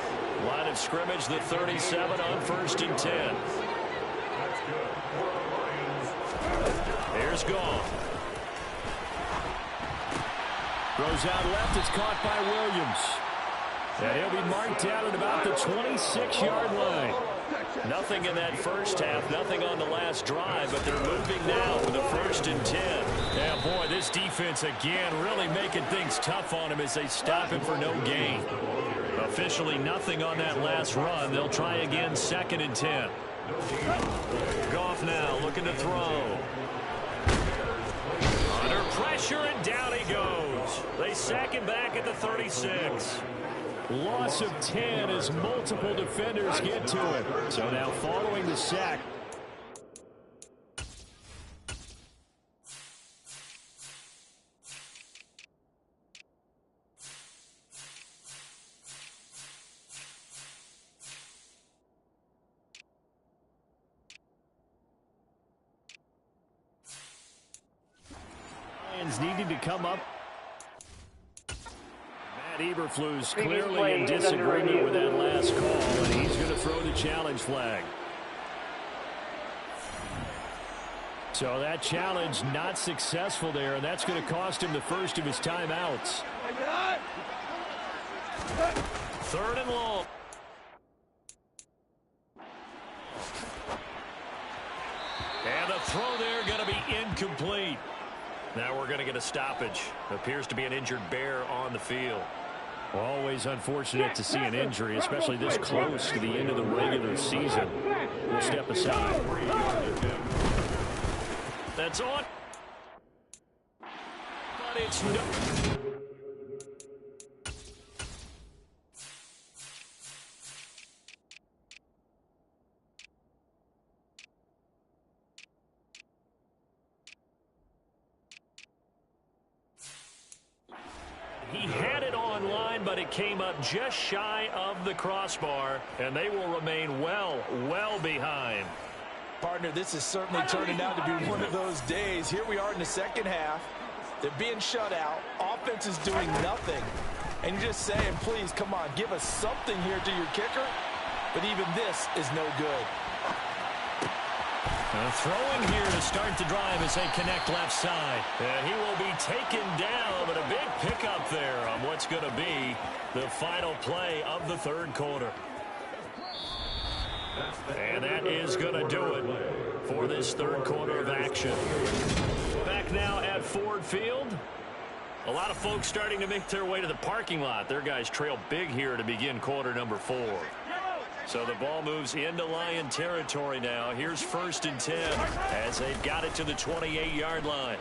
Line of scrimmage, the 37 on 1st and 10. Here's Goff. Throws out left. It's caught by Williams. And he'll be marked down at about the 26-yard line. Nothing in that first half, nothing on the last drive, but they're moving now with a 1st and 10. Yeah, boy, this defense again really making things tough on him as they stop him for no gain. Officially nothing on that last run. They'll try again, 2nd and 10. Goff now looking to throw. Under pressure, and down he goes. They sack him back at the 36. Loss of 10 as multiple defenders get to him. So now following the sack. Lions needing to come up. Eberflus clearly in disagreement with that last call, and he's going to throw the challenge flag. So that challenge not successful there, and that's going to cost him the first of his timeouts. 3rd and long. And the throw there going to be incomplete. Now we're going to get a stoppage. Appears to be an injured Bear on the field. Always unfortunate to see an injury, especially this close to the end of the regular season. We'll step aside. That's on. But it's no. He had it online, but it came up just shy of the crossbar, and they will remain well behind. Partner, this is certainly turning out to be one of those days. Here we are in the second half. They're being shut out. Offense is doing nothing. And you're just saying, please, come on, give us something here to your kicker. But even this is no good. Throwing here to start the drive as they connect left side. And he will be taken down, but a big pickup there on what's going to be the final play of the 3rd quarter. And that is going to do it for this 3rd quarter of action. Back now at Ford Field. A lot of folks starting to make their way to the parking lot. Their guys trail big here to begin quarter number 4. So the ball moves into Lion territory now. Here's 1st and 10 as they've got it to the 28-yard line.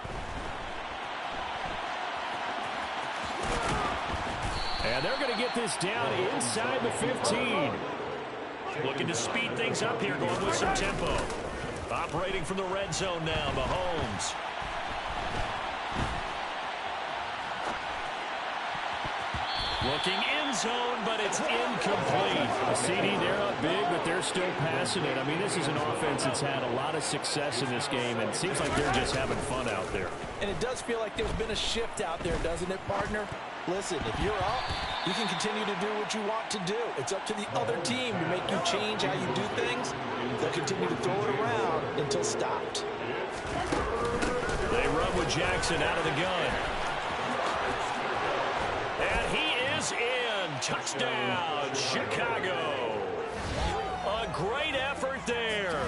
And they're going to get this down inside the 15. Looking to speed things up here, going with some tempo. Operating from the red zone now, Mahomes. Looking end zone, but it's incomplete. The CD, they're up big, but they're still passing it. I mean, this is an offense that's had a lot of success in this game, and it seems like they're just having fun out there. And it does feel like there's been a shift out there, doesn't it, partner? Listen, if you're up, you can continue to do what you want to do. It's up to the other team to make you change how you do things. They'll continue to throw it around until stopped. They run with Jackson out of the gun. And he is in. Touchdown, Chicago. A great effort there.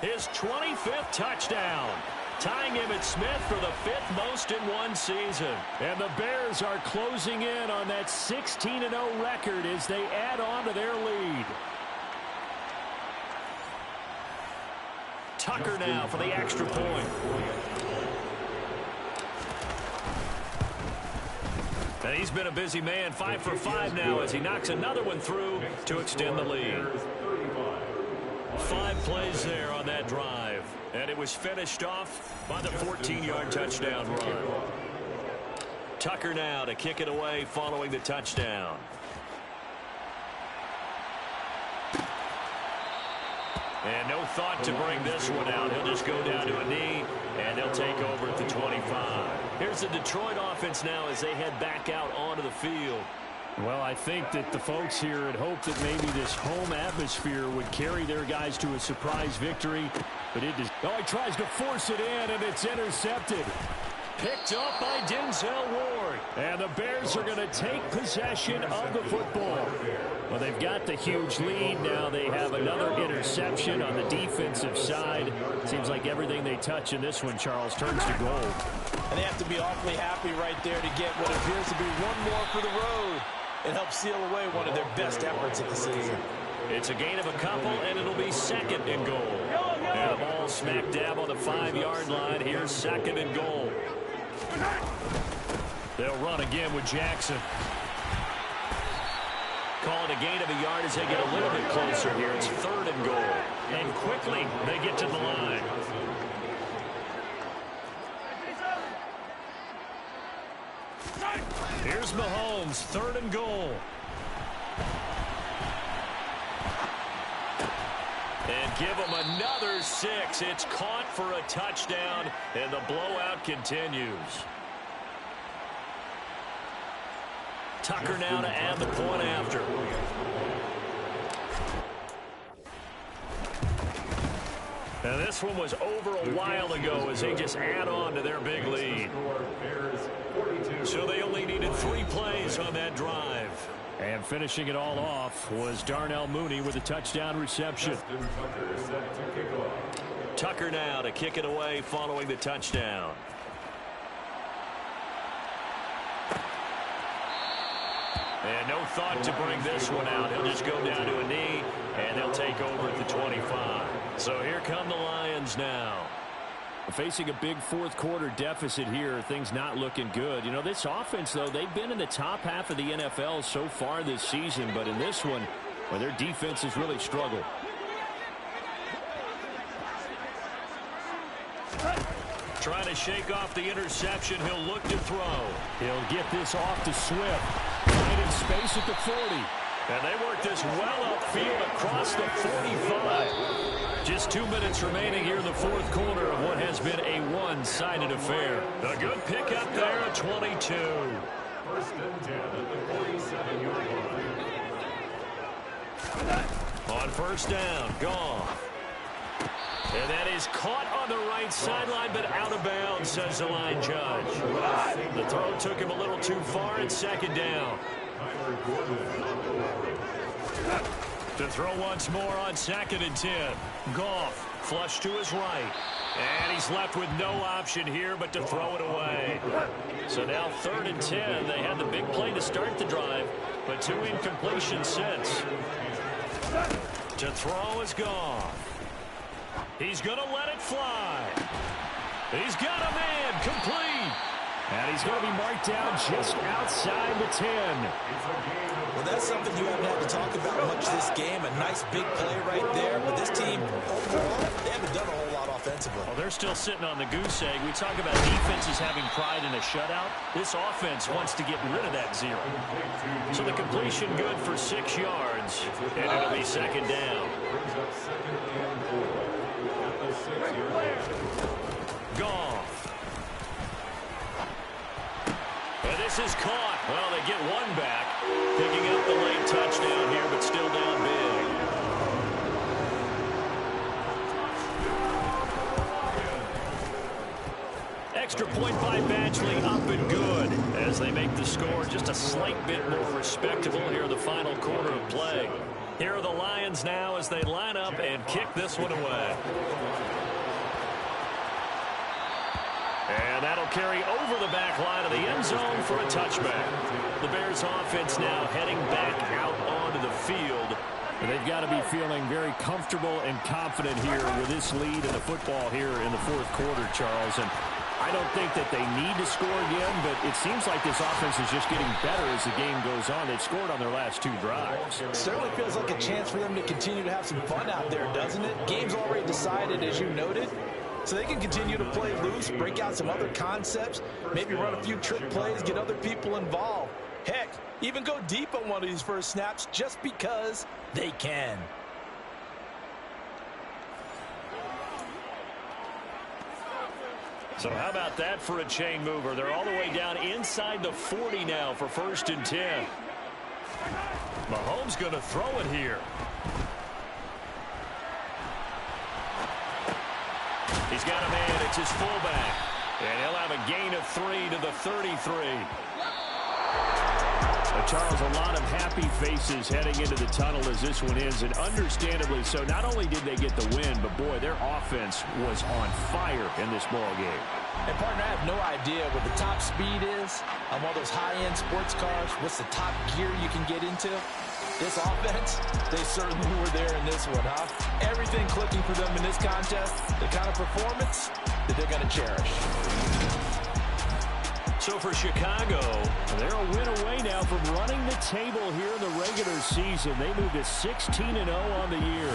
His 25th touchdown, tying Emmitt Smith for the 5th most in one season. And the Bears are closing in on that 16-0 record as they add on to their lead. Tucker now for the extra point. And he's been a busy man, 5 for 5 now as he knocks another one through to extend the lead. 5 plays there on that drive. And it was finished off by the 14-yard touchdown run. Tucker now to kick it away following the touchdown. And no thought to bring this one out. He'll just go down to a knee, and they'll take over at the 25. Here's the Detroit offense now as they head back out onto the field. Well, I think that the folks here had hoped that maybe this home atmosphere would carry their guys to a surprise victory, but it does. Oh, he tries to force it in, and it's intercepted. Picked up by Denzel Ward. And the Bears are going to take possession of the football. Well, they've got the huge lead. Now they have another interception on the defensive side. Seems like everything they touch in this one, Charles, turns to gold. And they have to be awfully happy right there to get what appears to be one more for the road. It helps seal away one of their best efforts of the season. It's a gain of a couple, and it'll be 2nd and goal. And the ball smack dab on the 5-yard line. Here's 2nd and goal. They'll run again with Jackson. Call it a gain of a yard as they get a little bit closer here. It's 3rd and goal. And quickly, they get to the line. Here's Mahomes, 3rd and goal. And give him another 6. It's caught for a touchdown, and the blowout continues. Tucker now to add the point after. And this one was over a while ago as they just add on to their big lead. So they only needed 3 plays on that drive. And finishing it all off was Darnell Mooney with a touchdown reception. Tucker now to kick it away following the touchdown. And no thought to bring this one out. He'll just go down to a knee, and they'll take over at the 25. So here come the Lions now. Facing a big fourth-quarter deficit here, things not looking good. You know, this offense, though, they've been in the top half of the NFL so far this season, but in this one, well, their defense has really struggled. Trying to shake off the interception. He'll look to throw. He'll get this off to Swift. Right in space at the 40. And they work this well upfield across the 45. Just 2 minutes remaining here in the fourth quarter of what has been a one-sided affair. A good pickup there at 22. 1st and 10 at the 47-yard line. On 1st down, Goff. And that is caught on the right sideline, but out of bounds, says the line judge. The throw took him a little too far. It's 2nd down. To throw once more on 2nd and 10. Goff flush to his right. And he's left with no option here but to throw it away. So now 3rd and 10. They had the big play to start the drive, but 2 incompletions since. To throw is Goff. He's going to let it fly. He's got a man complete. And he's going to be marked down just outside the 10. Well, that's something you haven't had to talk about much this game. A nice big play right there. But this team, overall, they haven't done a whole lot offensively. Well, they're still sitting on the goose egg. We talk about defenses having pride in a shutout. This offense wants to get rid of that 0. So the completion good for 6 yards. And it'll be 2nd down. Goff. And this is caught. Well, they get one back. Picking up the late touchdown here, but still down big. Extra point by Badgley, up and good as they make the score just a slight bit more respectable here in the final quarter of play. Here are the Lions now as they line up and kick this one away. And that'll carry over the back line of the end zone for a touchback. The Bears offense now heading back out onto the field. And they've got to be feeling very comfortable and confident here with this lead in the football here in the fourth quarter, Charles. And I don't think that they need to score again, but it seems like this offense is just getting better as the game goes on. They've scored on their last 2 drives. It certainly feels like a chance for them to continue to have some fun out there, doesn't it? Game's already decided, as you noted. So they can continue to play loose, break out some other concepts, maybe run a few trick plays, get other people involved. Heck, even go deep on one of these first snaps just because they can. So how about that for a chain mover? They're all the way down inside the 40 now for 1st and 10. Mahomes going to throw it here. He's got a man. It's his fullback. And he'll have a gain of 3 to the 33. Charles, a lot of happy faces heading into the tunnel as this one ends, and understandably so. Not only did they get the win, but, boy, their offense was on fire in this ball game. And, partner, I have no idea what the top speed is on one of those high-end sports cars. What's the top gear you can get into? This offense, they certainly were there in this one, huh? Everything clicking for them in this contest, the kind of performance that they're going to cherish. So for Chicago, they're a win away now from running the table here in the regular season. They moved to 16-0 on the year.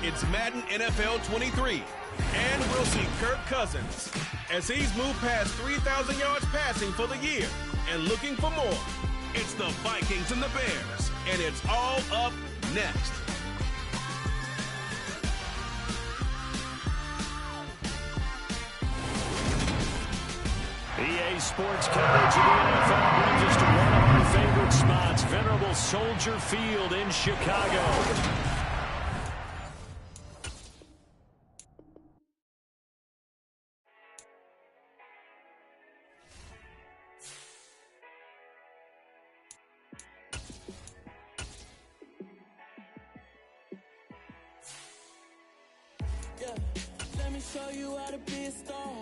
It's Madden NFL 23, and we'll see Kirk Cousins as he's moved past 3,000 yards passing for the year and looking for more. It's the Vikings and the Bears, and it's all up next. EA Sports coverage of the NFL brings us to one of our favorite spots, venerable Soldier Field in Chicago. Let me show you how to be a star.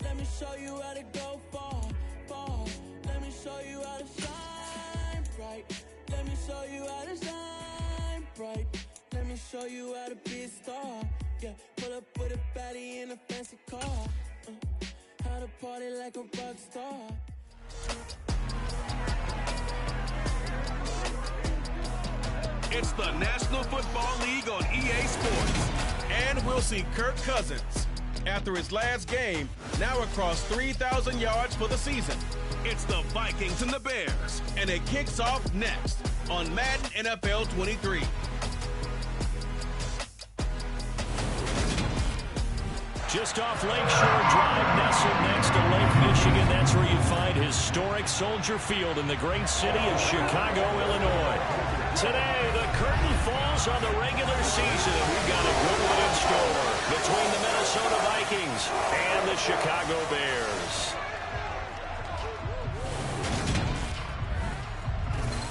Let me show you how to go far, far. Let me show you how to shine bright. Let me show you how to shine bright. Let me show you how to be a star. Yeah, pull up with a baddie in a fancy car. How to party like a rock star. It's the National Football League on EA Sports. And we'll see Kirk Cousins after his last game, now across 3,000 yards for the season. It's the Vikings and the Bears, and it kicks off next on Madden NFL 23. Just off Lakeshore Drive, nestled next to Lake Michigan. That's where you find historic Soldier Field in the great city of Chicago, Illinois. Today, the curtain falls on the regular season. We've got a good one in store between the Minnesota Vikings and the Chicago Bears.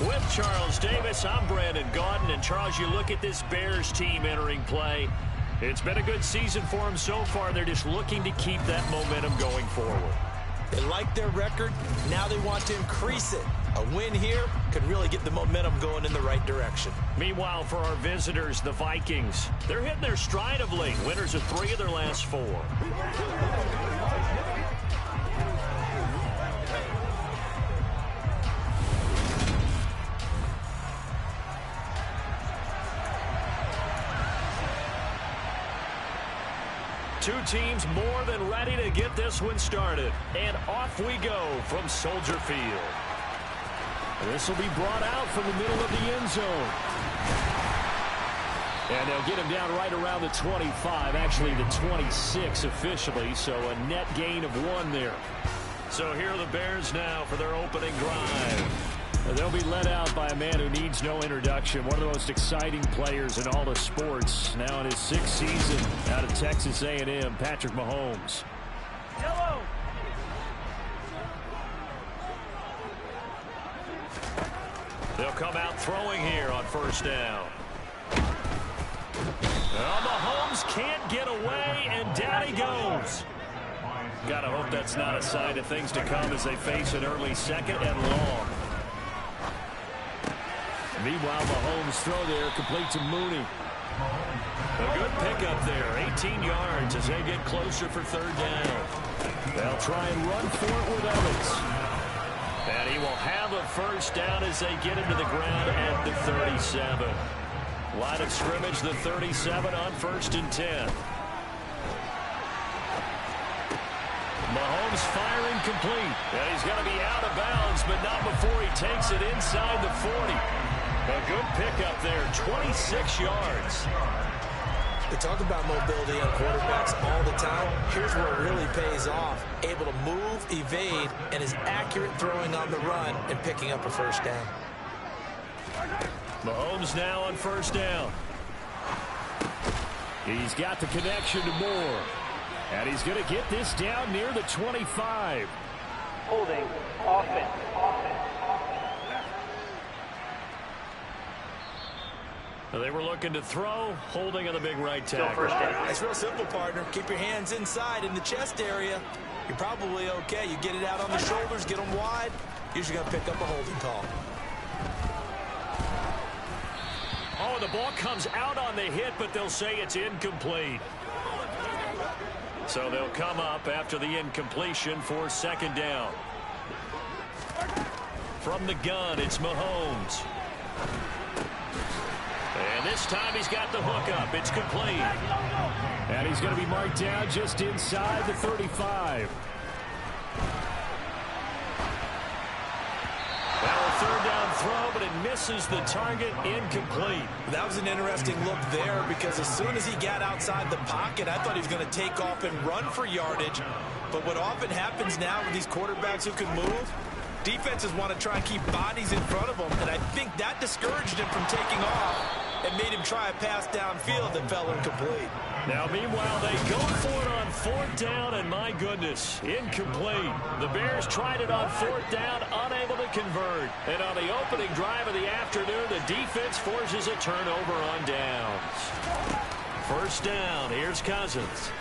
With Charles Davis, I'm Brandon Gaudin. And Charles, you look at this Bears team entering play. It's been a good season for them so far. They're just looking to keep that momentum going forward. They like their record. Now they want to increase it. A win here could really get the momentum going in the right direction. Meanwhile, for our visitors, the Vikings, they're hitting their stride of late. Winners of 3 of their last 4. Two teams more than ready to get this one started. And off we go from Soldier Field. This will be brought out from the middle of the end zone. And they'll get him down right around the 25, actually the 26 officially, so a net gain of 1 there. So here are the Bears now for their opening drive. They'll be led out by a man who needs no introduction. One of the most exciting players in all the sports. Now in his 6th season out of Texas A&M, Patrick Mahomes. Yellow. They'll come out throwing here on first down. Well, Mahomes can't get away, and down he goes. Gotta hope that's not a sign of things to come as they face an early 2nd and long. Meanwhile, Mahomes' throw there complete to Mooney. A good pickup there, 18 yards as they get closer for 3rd down. They'll try and run for it with Evans. And he will have a first down as they get him to the ground at the 37. Line of scrimmage, the 37 on 1st and 10. Mahomes firing complete. And he's going to be out of bounds, but not before he takes it inside the 40. A good pickup there, 26 yards. They talk about mobility on quarterbacks all the time. Here's where it really pays off. Able to move, evade, and is accurate throwing on the run and picking up a first down. Mahomes now on first down. He's got the connection to Moore. And he's going to get this down near the 25. Holding. Offense. They were looking to throw, holding on the big right tackle. It's real simple, partner. Keep your hands inside in the chest area. You're probably okay. You get it out on the shoulders, get them wide. Usually going to pick up a holding call. Oh, the ball comes out on the hit, but they'll say it's incomplete. So they'll come up after the incompletion for 2nd down. From the gun, it's Mahomes. And this time he's got the hook up. It's complete. And he's going to be marked down just inside the 35. Now a 3rd down throw, but it misses the target. Incomplete. That was an interesting look there because as soon as he got outside the pocket, I thought he was going to take off and run for yardage. But what often happens now with these quarterbacks who can move, defenses want to try and keep bodies in front of them, and I think that discouraged him from taking off and made him try a pass downfield that fell incomplete. Now, meanwhile, they go for it on 4th down, and my goodness, incomplete. The Bears tried it on 4th down, unable to convert. And on the opening drive of the afternoon, the defense forces a turnover on downs. 1st down, here's Cousins.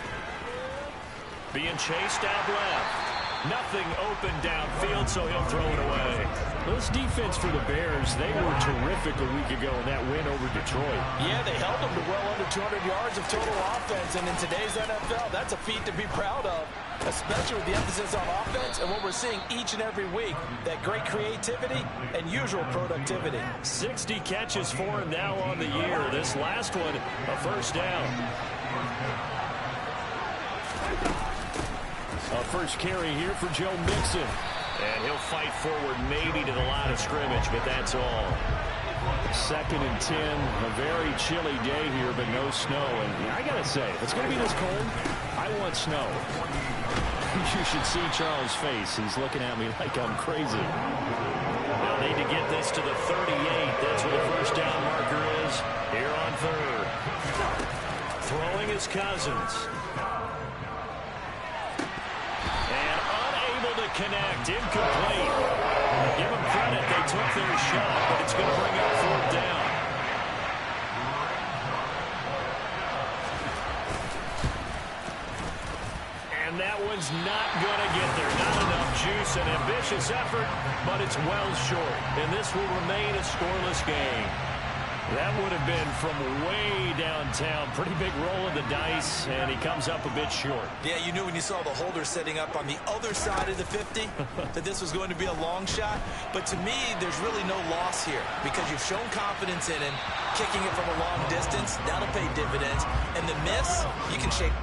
Being chased out left. Nothing open downfield, so he'll throw it away. This defense for the Bears, they were terrific a week ago in that win over Detroit. Yeah, they held them to well under 200 yards of total offense, and in today's NFL, that's a feat to be proud of, especially with the emphasis on offense and what we're seeing each and every week, that great creativity and usual productivity. 60 catches for him now on the year. This last one, a first down. A first carry here for Joe Mixon. And he'll fight forward maybe to the line of scrimmage, but that's all. 2nd and 10. A very chilly day here, but no snow. And I got to say, if it's going to be this cold, I want snow. You should see Charles' face. He's looking at me like I'm crazy. They'll need to get this to the 38. That's where the first down marker is here on 3rd. Throwing is Cousins. Connect, incomplete. Give them credit, they took their shot, but it's going to bring up 4th down. And that one's not going to get there. Not enough juice, an ambitious effort, but it's well short. And this will remain a scoreless game. That would have been from way downtown. Pretty big roll of the dice, and he comes up a bit short. Yeah, you knew when you saw the holder setting up on the other side of the 50 that this was going to be a long shot. But to me, there's really no loss here because you've shown confidence in him, kicking it from a long distance. That'll pay dividends. And the miss, you can shake.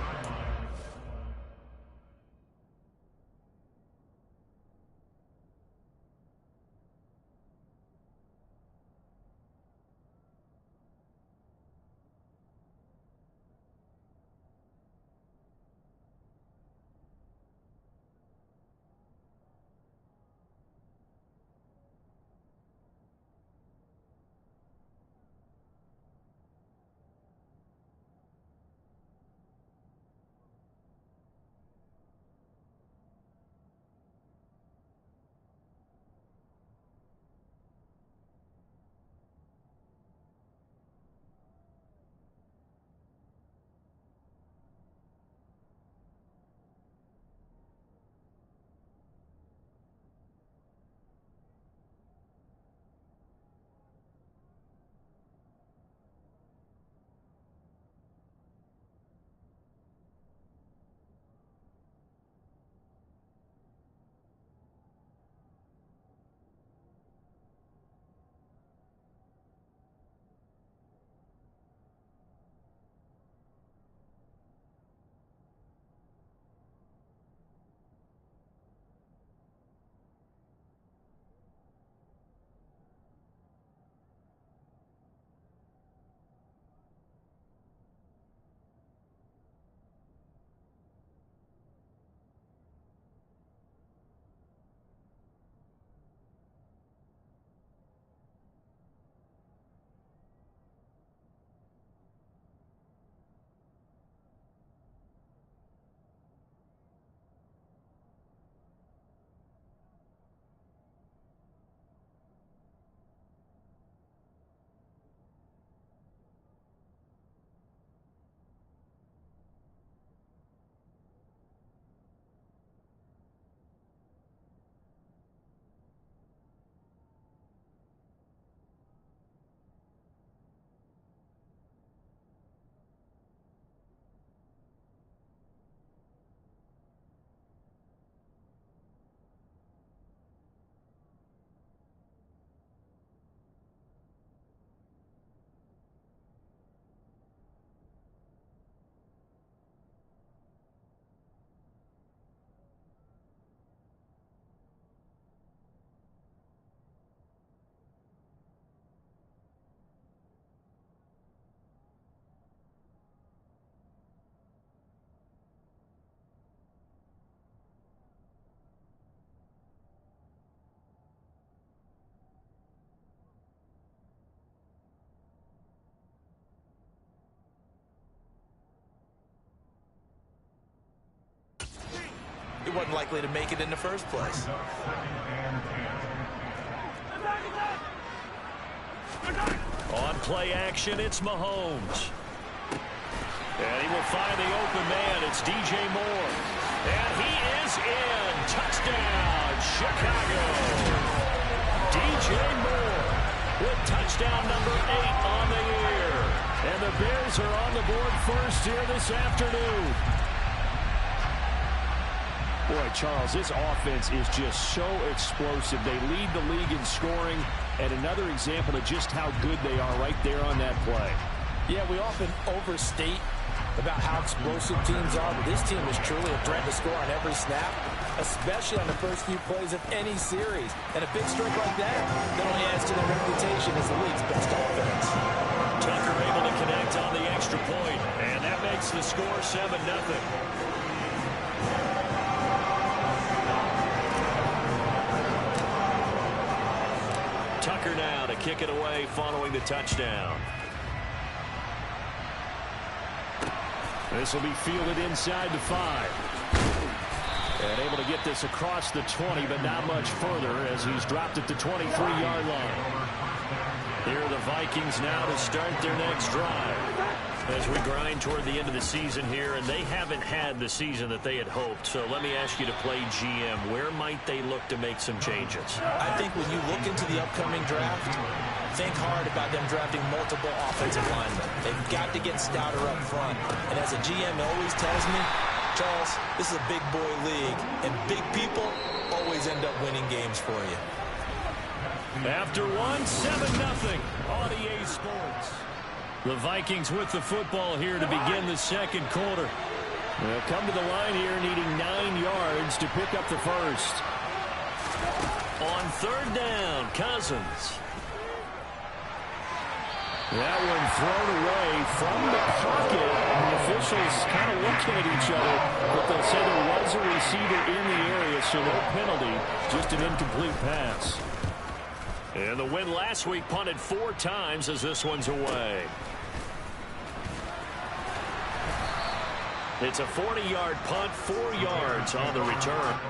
He wasn't likely to make it in the first place. On play action, it's Mahomes. And he will find the open man. It's DJ Moore. And he is in. Touchdown, Chicago. DJ Moore with touchdown number 8 on the year. And the Bears are on the board first here this afternoon. Boy, Charles, this offense is just so explosive. They lead the league in scoring, and another example of just how good they are right there on that play. Yeah, we often overstate about how explosive teams are, but this team is truly a threat to score on every snap, especially on the first few plays of any series. And a big streak like that only adds to their reputation as the league's best offense. Tucker able to connect on the extra point, and that makes the score 7-0. Tucker now to kick it away following the touchdown. This will be fielded inside the 5. And able to get this across the 20, but not much further as he's dropped it to 23-yard line. Here are the Vikings now to start their next drive. As we grind toward the end of the season here, and they haven't had the season that they had hoped. So let me ask you to play GM. Where might they look to make some changes? I think when you look into the upcoming draft, think hard about them drafting multiple offensive linemen. They've got to get stouter up front. And as a GM always tells me, Charles, this is a big boy league, and big people always end up winning games for you. After one, 7-0 on EA Sports. The Vikings with the football here to begin the second quarter. They'll come to the line here needing 9 yards to pick up the first. On third down, Cousins. That one thrown away from the pocket. The officials kind of looking at each other, but they'll say there was a receiver in the area, so no penalty, just an incomplete pass. And the win last week punted 4 times as this one's away. It's a 40-yard punt, 4 yards on the return.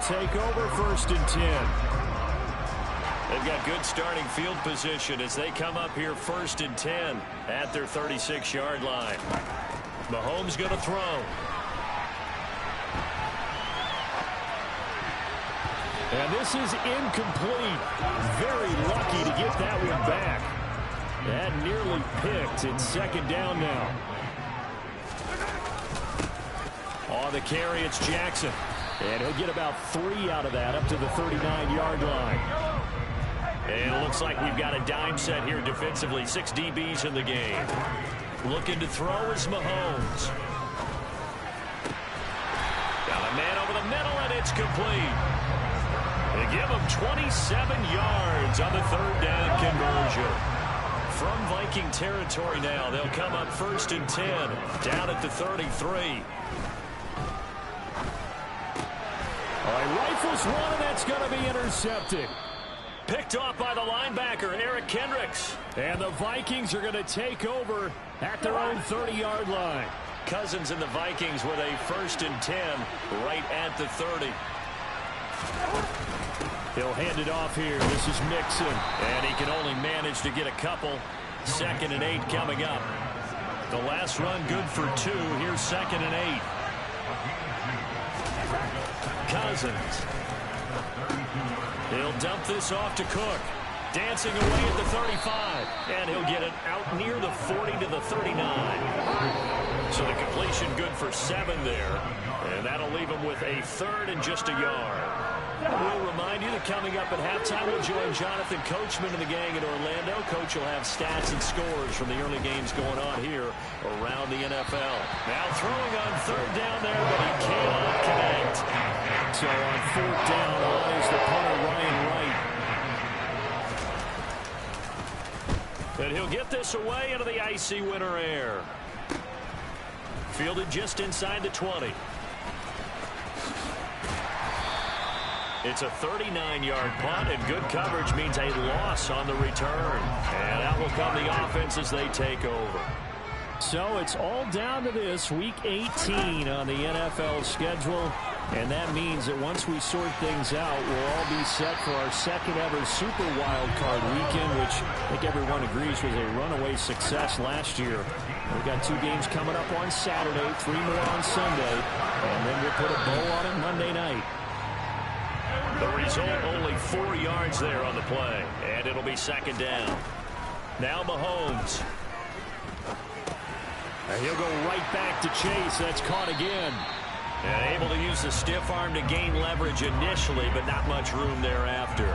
take over 1st and 10. They've got good starting field position as they come up here 1st and 10 at their 36-yard line. Mahomes going to throw. And this is incomplete. Very lucky to get that one back. That nearly picked. It's 2nd down now. On the carry, it's Jackson. And he'll get about 3 out of that up to the 39-yard line. And it looks like we've got a dime set here defensively. 6 DBs in the game. Looking to throw is Mahomes. Got a man over the middle, and it's complete. They give him 27 yards on the 3rd down conversion. From Viking territory now, they'll come up 1st and 10, down at the 33. All right, rifles one, and that's going to be intercepted. Picked off by the linebacker, Eric Kendricks. And the Vikings are going to take over at their own 30-yard line. Cousins and the Vikings with a 1st and 10 right at the 30. He'll hand it off here. This is Mixon. And he can only manage to get a couple. 2nd and 8 coming up. The last run good for 2. Here's 2nd and 8. Cousins. He'll dump this off to Cook. Dancing away at the 35. And he'll get it out near the 40 to the 39. So the completion good for 7 there. And that'll leave him with a 3rd and just a yard. We'll remind you that coming up at halftime, we'll join Jonathan Coachman and the gang in Orlando. Coach will have stats and scores from the early games going on here around the NFL. Now throwing on 3rd down there, but he cannot connect. So on 4th down, on is the punter, Ryan Wright. And he'll get this away into the icy winter air. Fielded just inside the 20. It's a 39-yard punt, and good coverage means a loss on the return. And out will come the offense as they take over. So it's all down to this, Week 18 on the NFL schedule. And that means that once we sort things out, we'll all be set for our 2nd ever Super Wild Card weekend, which I think everyone agrees was a runaway success last year. We've got 2 games coming up on Saturday, 3 more on Sunday, and then we'll put a bow on it Monday night. The result, only 4 yards there on the play, and it'll be 2nd down. Now Mahomes. And he'll go right back to Chase. That's caught again. And able to use the stiff arm to gain leverage initially, but not much room thereafter.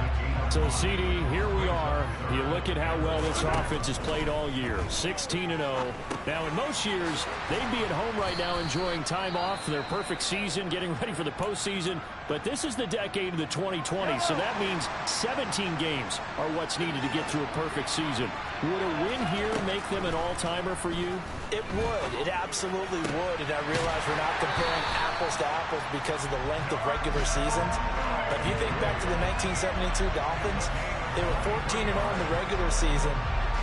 So, CD, here we are. You look at how well this offense has played all year, 16-0. Now, in most years, they'd be at home right now enjoying time off for their perfect season, getting ready for the postseason. But this is the decade of the 2020, so that means 17 games are what's needed to get through a perfect season. Would a win here make them an all-timer for you? It would. It absolutely would. And I realize we're not comparing apples to apples because of the length of regular seasons. But if you think back to the 1972 Dolphins, they were 14-0 in the regular season.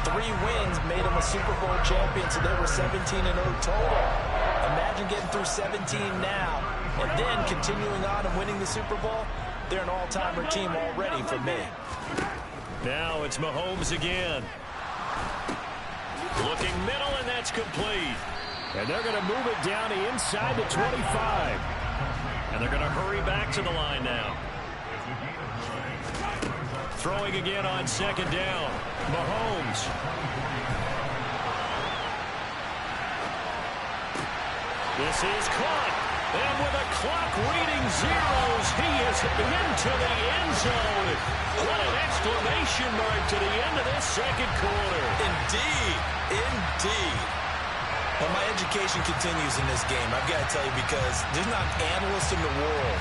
3 wins made them a Super Bowl champion, so they were 17-0 total. Imagine getting through 17 now and then continuing on and winning the Super Bowl. They're an all-timer team already for me. Now it's Mahomes again. Looking middle, and that's complete. And they're going to move it down to inside the 25. And they're going to hurry back to the line now. Throwing again on 2nd down. Mahomes. This is caught. And with a clock reading zeros, he is into the end zone. What an exclamation mark to the end of this 2nd quarter. Indeed. Indeed. Well, my education continues in this game, I've got to tell you, because there's not an analyst in the world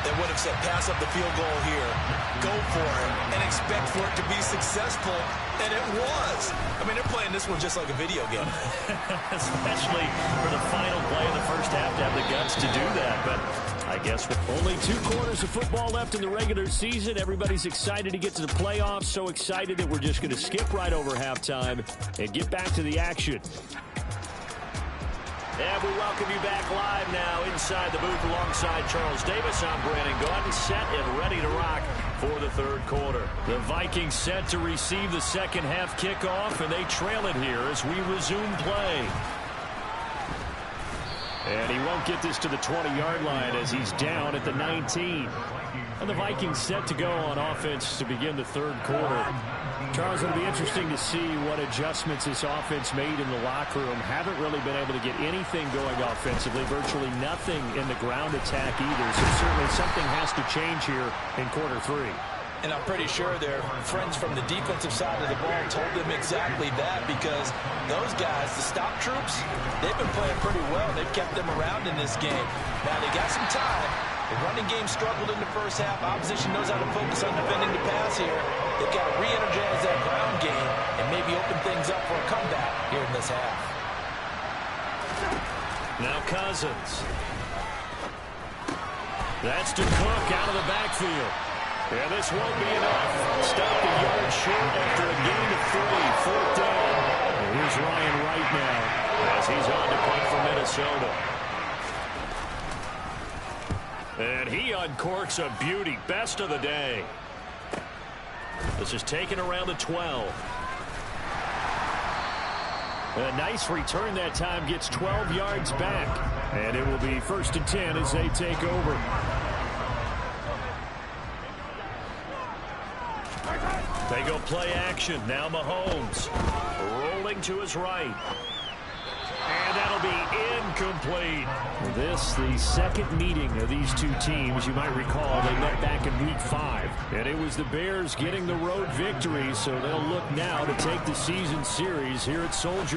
that would have said pass up the field goal here, go for it, and expect for it to be successful, and it was. I mean, they're playing this one just like a video game. Especially for the final play of the first half to have the guts to do that, but I guess with only 2 quarters of football left in the regular season, everybody's excited to get to the playoffs, so excited that we're just going to skip right over halftime and get back to the action. And we welcome you back live now inside inside the booth alongside Charles Davis. I'm Brandon Gaudin, set and ready to rock for the third quarter. The Vikings set to receive the second half kickoff, and they trail it here as we resume play. And he won't get this to the 20-yard line as he's down at the 19. And the Vikings set to go on offense to begin the third quarter. Charles, it'll be interesting to see what adjustments this offense made in the locker room. Haven't really been able to get anything going offensively, virtually nothing in the ground attack either. So certainly something has to change here in quarter three. And I'm pretty sure their friends from the defensive side of the ball told them exactly that, because those guys, the stop troops, they've been playing pretty well. They've kept them around in this game. Now, they got some time. The running game struggled in the first half. Opposition knows how to focus on defending the pass here. They've got to re-energize that ground game and maybe open things up for a comeback here in this half. Now Cousins. That's to Cook out of the backfield. And this won't be enough. Stopped a yard short after a gain of 3. Fourth down. And here's Ryan Wright now as he's on to punt for Minnesota. And he uncorks a beauty. Best of the day. This is taken around the 12. A nice return that time. Gets 12 yards back. And it will be 1st and 10 as they take over. They go play action. Now Mahomes rolling to his right. And that'll be incomplete. This, the second meeting of these two teams. You might recall they met back in Week 5. And it was the Bears getting the road victory, so they'll look now to take the season series here at Soldier